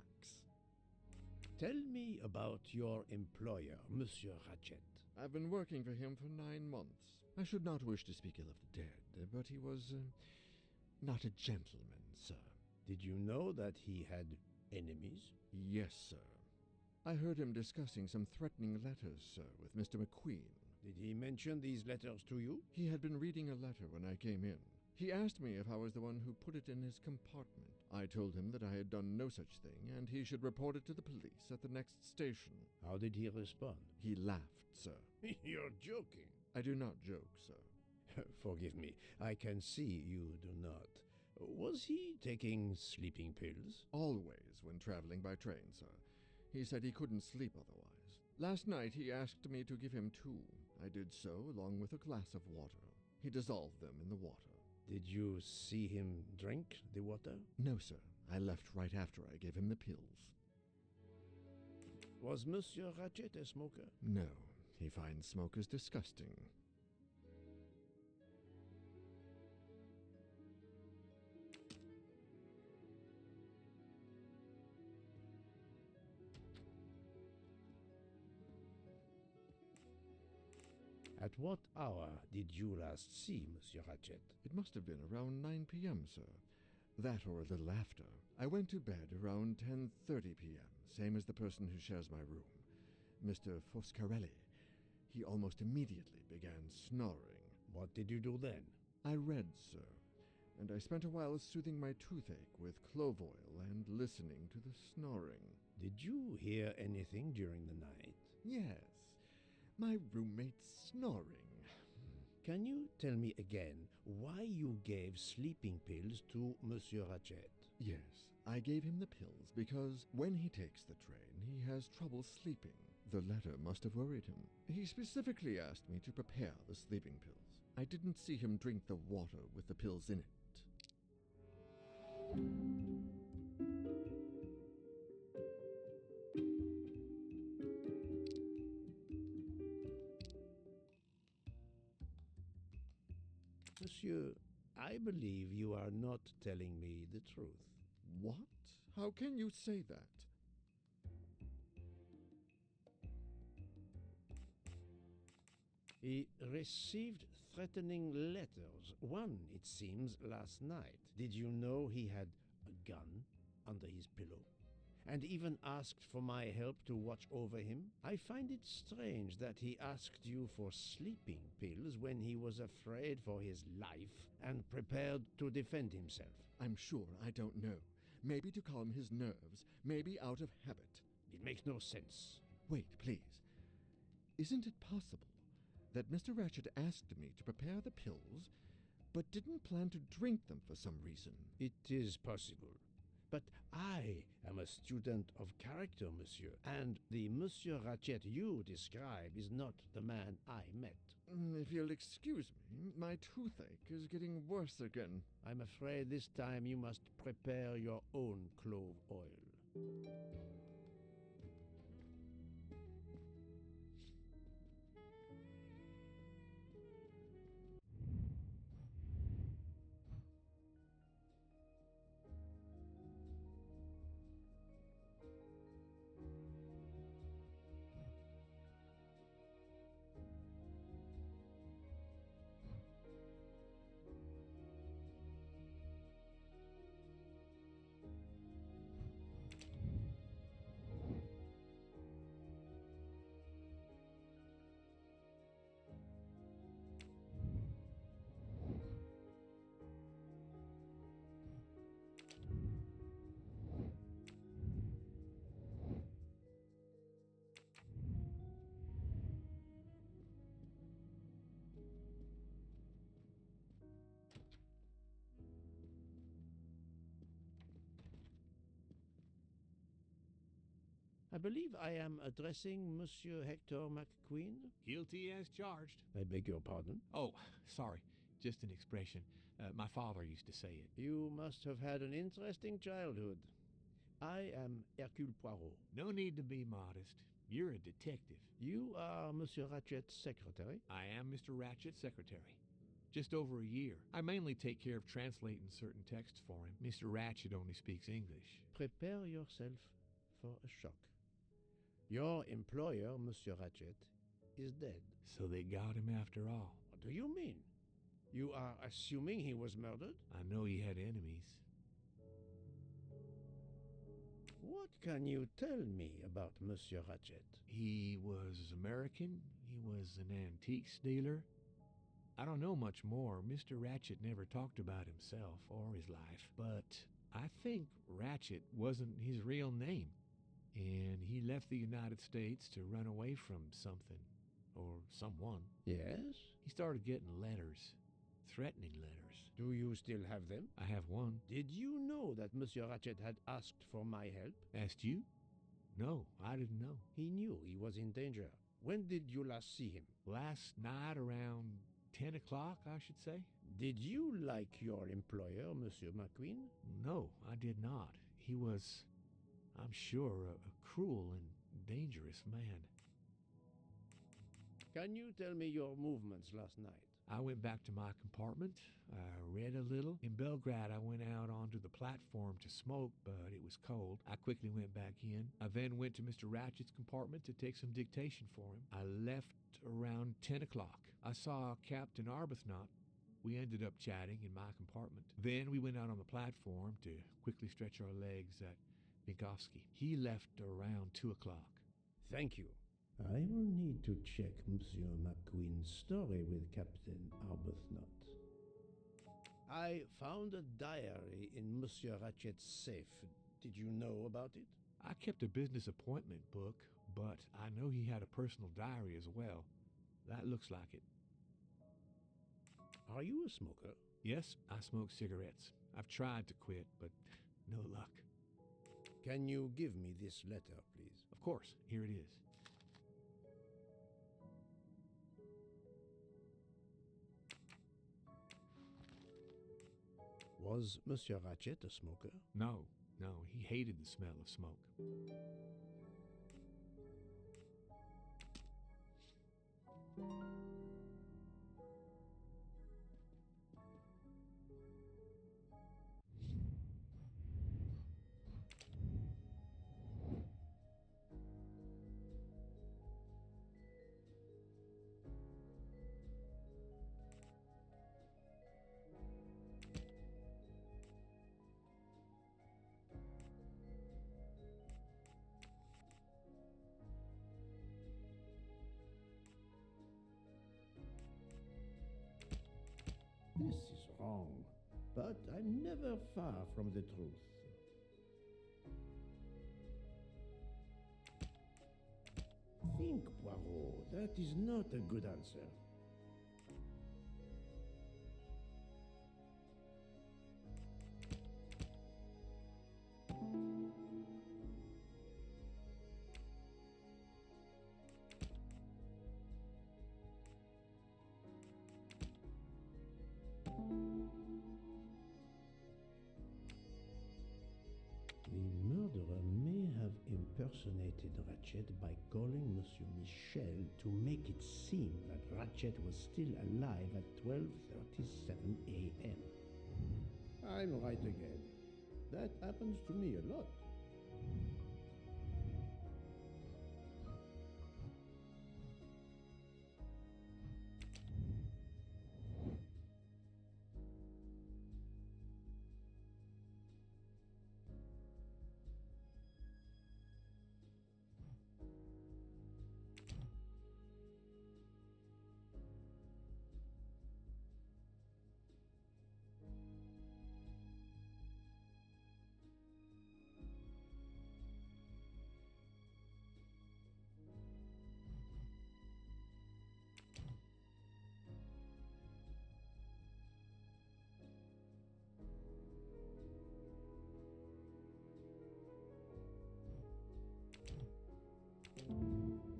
Tell me about your employer, Monsieur Ratchet.
I've been working for him for 9 months. I should not wish to speak ill of the dead, but he was not a gentleman, sir.
Did you know that he had enemies?
Yes, sir. I heard him discussing some threatening letters, sir, with Mr. McQueen.
Did he mention these letters to you?
He had been reading a letter when I came in. He asked me if I was the one who put it in his compartment. I told him that I had done no such thing, and he should report it to the police at the next station.
How did he respond?
He laughed, sir.
You're joking.
I do not joke, sir.
Forgive me, I can see you do not. Was he taking sleeping pills?
Always when traveling by train, sir. He said he couldn't sleep otherwise. Last night he asked me to give him 2. I did so, along with a glass of water. He dissolved them in the water.
Did you see him drink the water?
No, sir. I left right after I gave him the pills.
Was Monsieur Ratchet a smoker?
No. He finds smokers disgusting.
At
what hour did you last see Monsieur Ratchet?
It must have been around 9 p.m., sir. That or a little after. I went to bed around 10:30 p.m., same as the person who shares my room, Mr. Foscarelli. He almost immediately began snoring.
What did you do then?
I read, sir, and I spent a while soothing my toothache with clove oil and listening to the snoring.
Did you hear anything during the night?
Yes, my roommate's snoring.
Can you tell me again why you gave sleeping pills to Monsieur Ratchet?
Yes, I gave him the pills because when he takes the train, he has trouble sleeping. The letter must have worried him. He specifically asked me to prepare the sleeping pills. I didn't see him drink the water with the pills in it.
Monsieur, I believe you are not telling me the truth.
What? How can you say that?
He received threatening letters. One, it seems, last night. Did you know he had a gun under his pillow? And even asked for my help to watch over him? I find it strange that he asked you for sleeping pills when he was afraid for his life and prepared to defend himself.
I'm sure I don't know. Maybe to calm his nerves, maybe out of habit.
It makes no sense.
Wait, please. Isn't it possible that Mr. Ratchet asked me to prepare the pills, but didn't plan to drink them for some reason?
It is possible. But I am a student of character, monsieur, and the Monsieur Ratchet you describe is not the man I met.
If you'll excuse me, my toothache is getting worse again.
I'm afraid this time you must prepare your own clove oil. I believe I am addressing Monsieur Hector McQueen.
Guilty as charged.
I beg your pardon.
Oh, sorry. Just an expression. My father used to say it.
You must have had an interesting childhood. I am Hercule Poirot.
No need to be modest. You're a detective.
You are Monsieur Ratchet's secretary?
I am Mr. Ratchet's secretary. Just over a year. I mainly take care of translating certain texts for him. Mr. Ratchet only speaks English.
Prepare yourself for a shock. Your employer, Monsieur Ratchet, is dead.
So they got him after all.
What do you mean? You are assuming he was murdered?
I know he had enemies.
What can you tell me about Monsieur Ratchet?
He was American. He was an antiques dealer. I don't know much more. Mr. Ratchet never talked about himself or his life. But I think Ratchet wasn't his real name. And he left the United States to run away from something, or someone.
Yes?
He started getting letters, threatening letters.
Do you still have them?
I have one.
Did you know that Monsieur Ratchet had asked for my help?
Asked you? No, I didn't know.
He knew he was in danger. When did you last see him?
Last night around 10 o'clock, I should say.
Did you like your employer, Monsieur McQueen?
No, I did not. He was, I'm sure, a cruel and dangerous man.
Can you tell me your movements last night?
I went back to my compartment, read a little. In Belgrade, I went out onto the platform to smoke, but it was cold. I quickly went back in. I then went to Mr. Ratchet's compartment to take some dictation for him. I left around 10 o'clock. I saw Captain Arbuthnot. We ended up chatting in my compartment. Then we went out on the platform to quickly stretch our legs at Vinkovsky. He left around 2 o'clock.
Thank you.
I will need to check Monsieur McQueen's story with Captain Arbuthnot.
I found a diary in Monsieur Ratchet's safe. Did you know about it?
I kept a business appointment book, but I know he had a personal diary as well. That looks like it.
Are you a smoker?
Yes, I smoke cigarettes. I've tried to quit, but no luck.
Can you give me this letter, please?
Of course, here it is.
Was Monsieur Ratchet a smoker?
No, he hated the smell of smoke.
This is wrong, but I'm never far from the truth. Think, Poirot, that is not a good answer. The murderer may have impersonated Ratchet by calling Monsieur Michel to make it seem that Ratchet was still alive at 12:37 a.m. I'm right again. That happens to me a lot.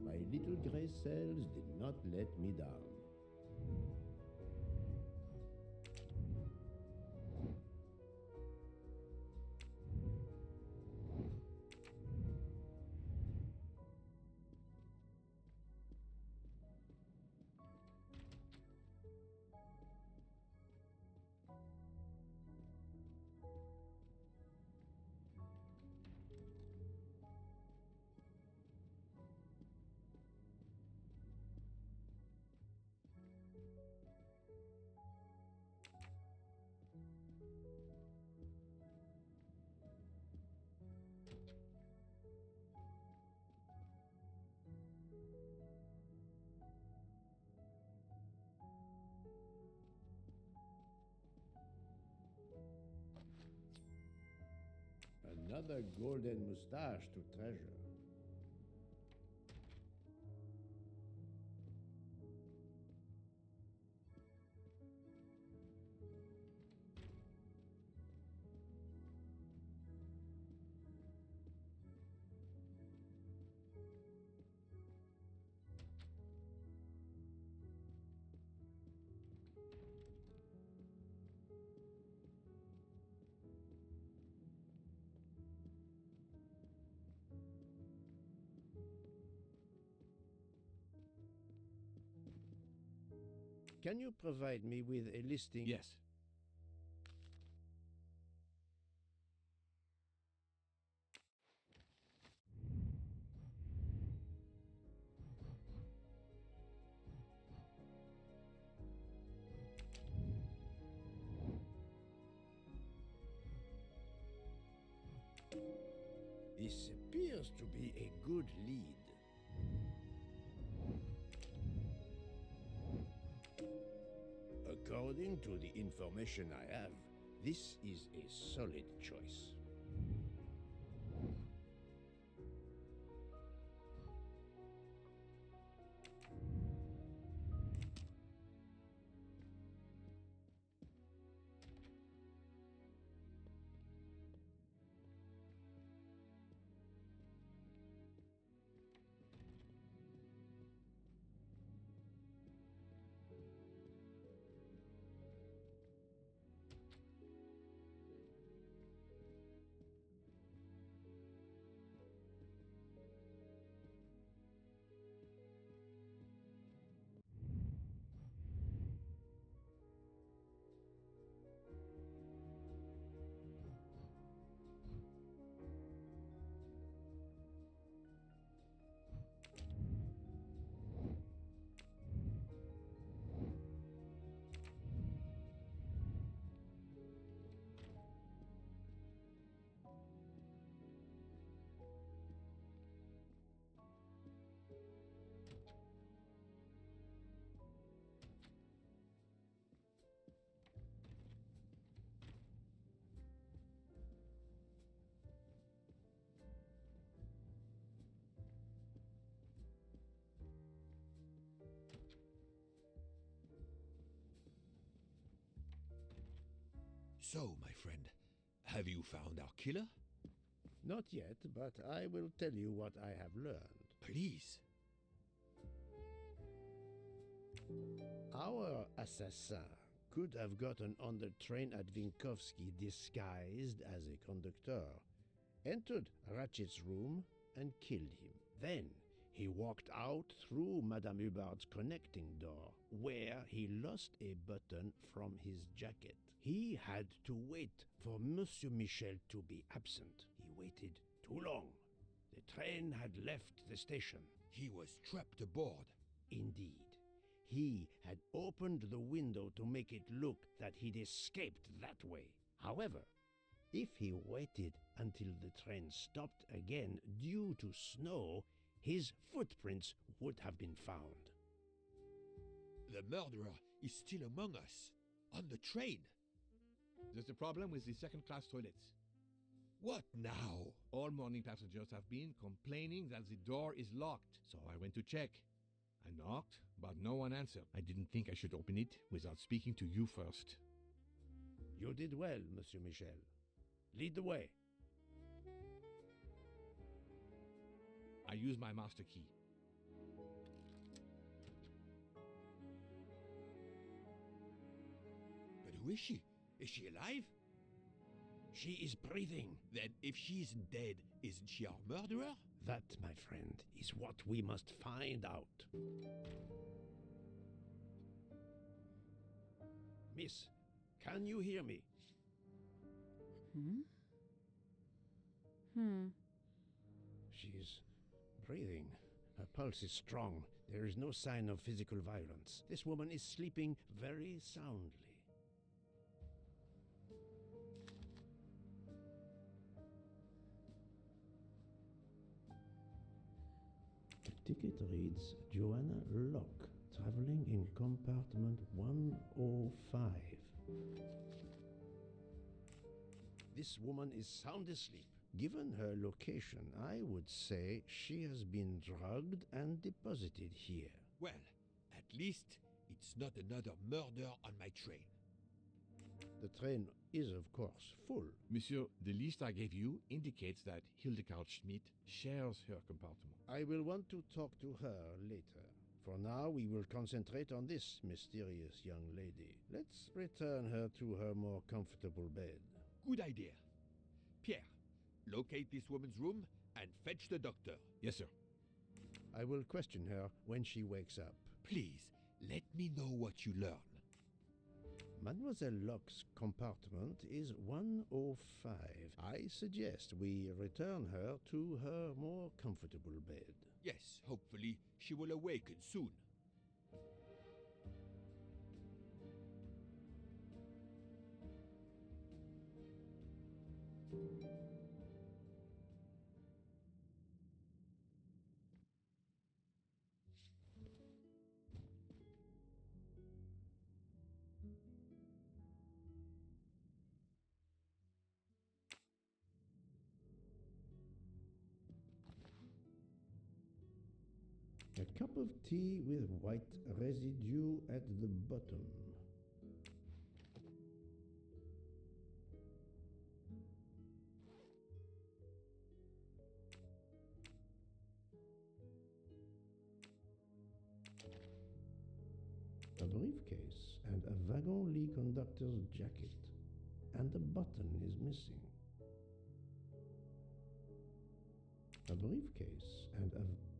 My little gray cells did not let me down. Another golden mustache to treasure.
Can you provide me with a listing?
Yes.
This appears to be a good lead. According to the information I have, this is a solid choice.
So, my friend, have you found our killer?
Not yet, but I will tell you what I have learned.
Please.
Our assassin could have gotten on the train at Vinkovsky disguised as a conductor, entered Ratchet's room, and killed him. Then he walked out through Madame Hubbard's connecting door, where he lost a button from his jacket. He had to wait for Monsieur Michel to be absent. He waited too long. The train had left the station.
He was trapped aboard.
Indeed. He had opened the window to make it look that he'd escaped that way. However, if he waited until the train stopped again due to snow, his footprints would have been found.
The murderer is still among us, on the train. There's a problem with the second-class toilets. What now? All morning passengers have been complaining that the door is locked, so I went to check. I knocked, but no one answered. I didn't think I should open it without speaking to you first.
You did well, Monsieur Michel. Lead the way.
I use my master key. But who is she? Is she alive?
She is breathing.
Then if she isn't dead, isn't she our murderer?
That, my friend, is what we must find out. Miss, can you hear me? She's breathing. Her pulse is strong. There is no sign of physical violence. This woman is sleeping very soundly. The ticket reads Joanna Locke, traveling in compartment 105. This woman is sound asleep. Given her location, I would say she has been drugged and deposited here.
Well, at least it's not another murder on my train.
The train is, of course, full.
Monsieur, the list I gave you indicates that Hildegard Schmidt shares her compartment.
I will want to talk to her later. For now, we will concentrate on this mysterious young lady. Let's return her to her more comfortable bed.
Good idea. Pierre, locate this woman's room and fetch the doctor. Yes, sir.
I will question her when she wakes up.
Please, Let me know what you learn.
Mademoiselle Locke's compartment is 105. I suggest we return her to her more comfortable bed.
Yes, hopefully she will awaken soon.
A cup of tea with white residue at the bottom. A briefcase and a wagon-lit conductor's jacket, and the button is missing. A briefcase and a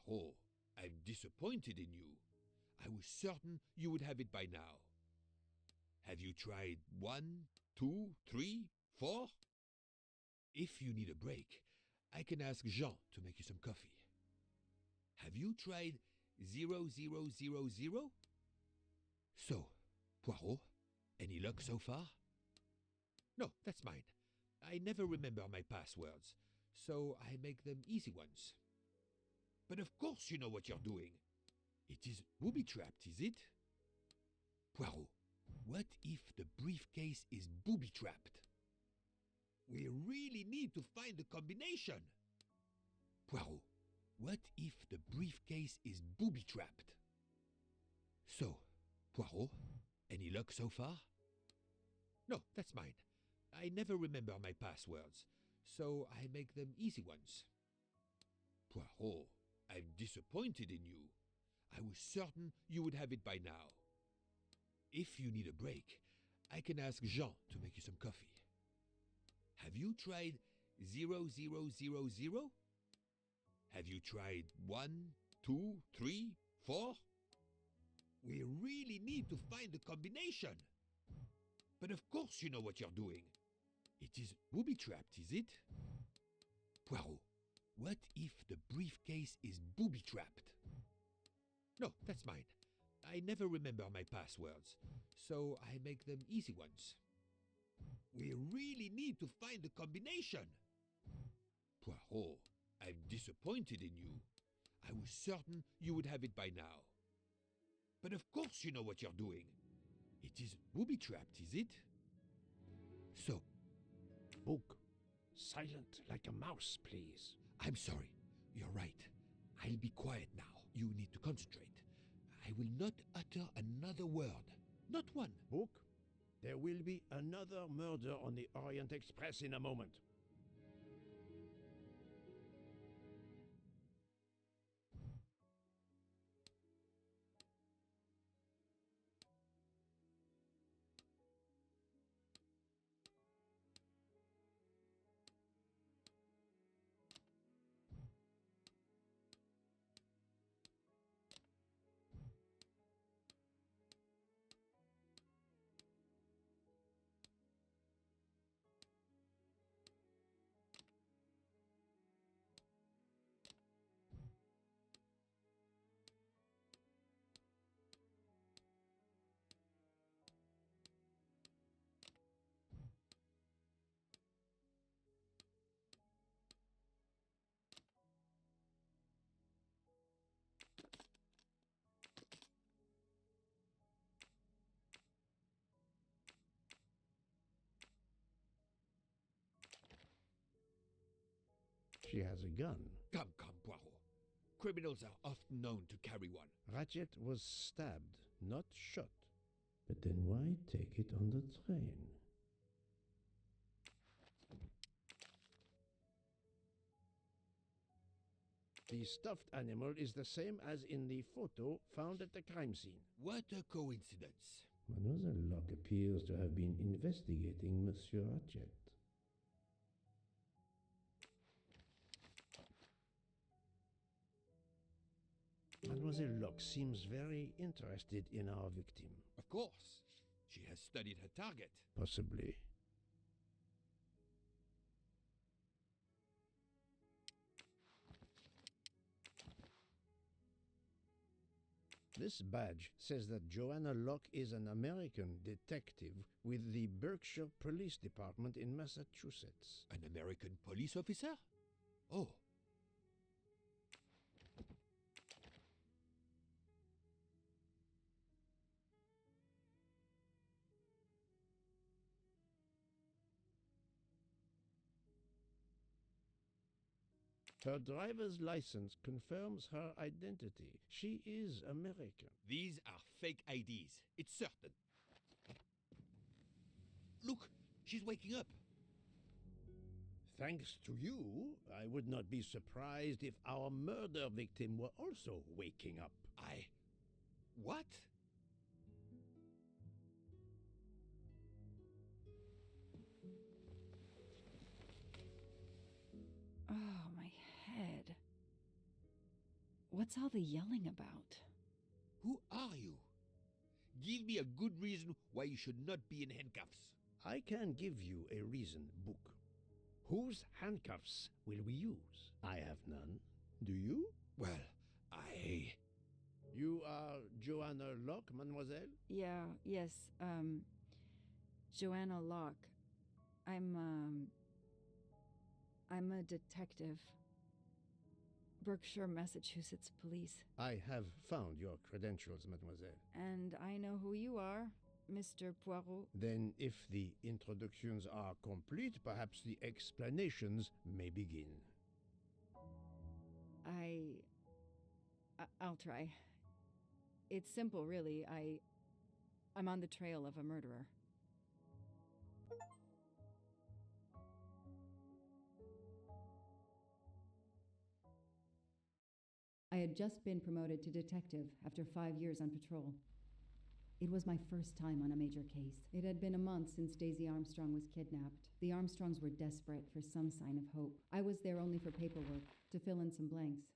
Poirot, I'm disappointed in you. I was certain you would have it by now. Have you tried 1, 2, 3, 4? If you need a break, I can ask Jean to make you some coffee. Have you tried 0000? So, Poirot, any luck so far? No, that's mine. I never remember my passwords, so I make them easy ones. But of course you know what you're doing. It is booby-trapped, is it? Poirot, what if the briefcase is booby-trapped? We really need to find the combination. Poirot, what if the briefcase is booby-trapped? So, Poirot, any luck so far? No, that's mine. I never remember my passwords, so I make them easy ones. Poirot, I'm disappointed in you. I was certain you would have it by now. If you need a break, I can ask Jean to make you some coffee. Have you tried 0000? Have you tried 1, 2, 3, 4? We really need to find the combination. But of course you know what you're doing. It is booby-trapped, is it? Poirot, what if the briefcase is booby-trapped? No, that's mine. I never remember my passwords, so I make them easy ones. We really need to find the combination. Poirot, I'm disappointed in you. I was certain you would have it by now. But of course you know what you're doing. It is booby-trapped, is it? So,
Book, silent like a mouse, please.
I'm sorry. You're right. I'll be quiet now. You need to concentrate. I will not utter another word. Not one.
Book, there will be another murder on the Orient Express in a moment. She has a gun.
Come, Poirot. Criminals are often known to carry one.
Ratchet was stabbed, not shot. But then why take it on the train? The stuffed animal is the same as in the photo found at the crime scene.
What a coincidence.
Mademoiselle Locke appears to have been investigating Monsieur Ratchet. Mademoiselle Locke seems very interested in our victim.
Of course. She has studied her target.
Possibly. This badge says that Joanna Locke is an American detective with the Berkshire Police Department in Massachusetts.
An American police officer? Oh.
Her driver's license confirms her identity. She is American.
These are fake IDs. It's certain. Look, she's waking up.
Thanks to you, I would not be surprised if our murder victim were also waking up.
What?
Oh, my head. What's all the yelling about?
Who are you? Give me a good reason why you should not be in handcuffs.
I can give you a reason, Book. Whose handcuffs will we use? I have none. Do you?
Well, I...
You are Joanna Locke, mademoiselle?
Yes, Joanna Locke. I'm a detective. Berkshire, Massachusetts Police.
I have found your credentials, mademoiselle.
And I know who you are, Mr. Poirot.
Then, if the introductions are complete, perhaps the explanations may begin.
I'll try. It's simple, really. I'm on the trail of a murderer.
I had just been promoted to detective after 5 years on patrol. It was my first time on a major case. It had been a month since Daisy Armstrong was kidnapped. The Armstrongs were desperate for some sign of hope. I was there only for paperwork, to fill in some blanks.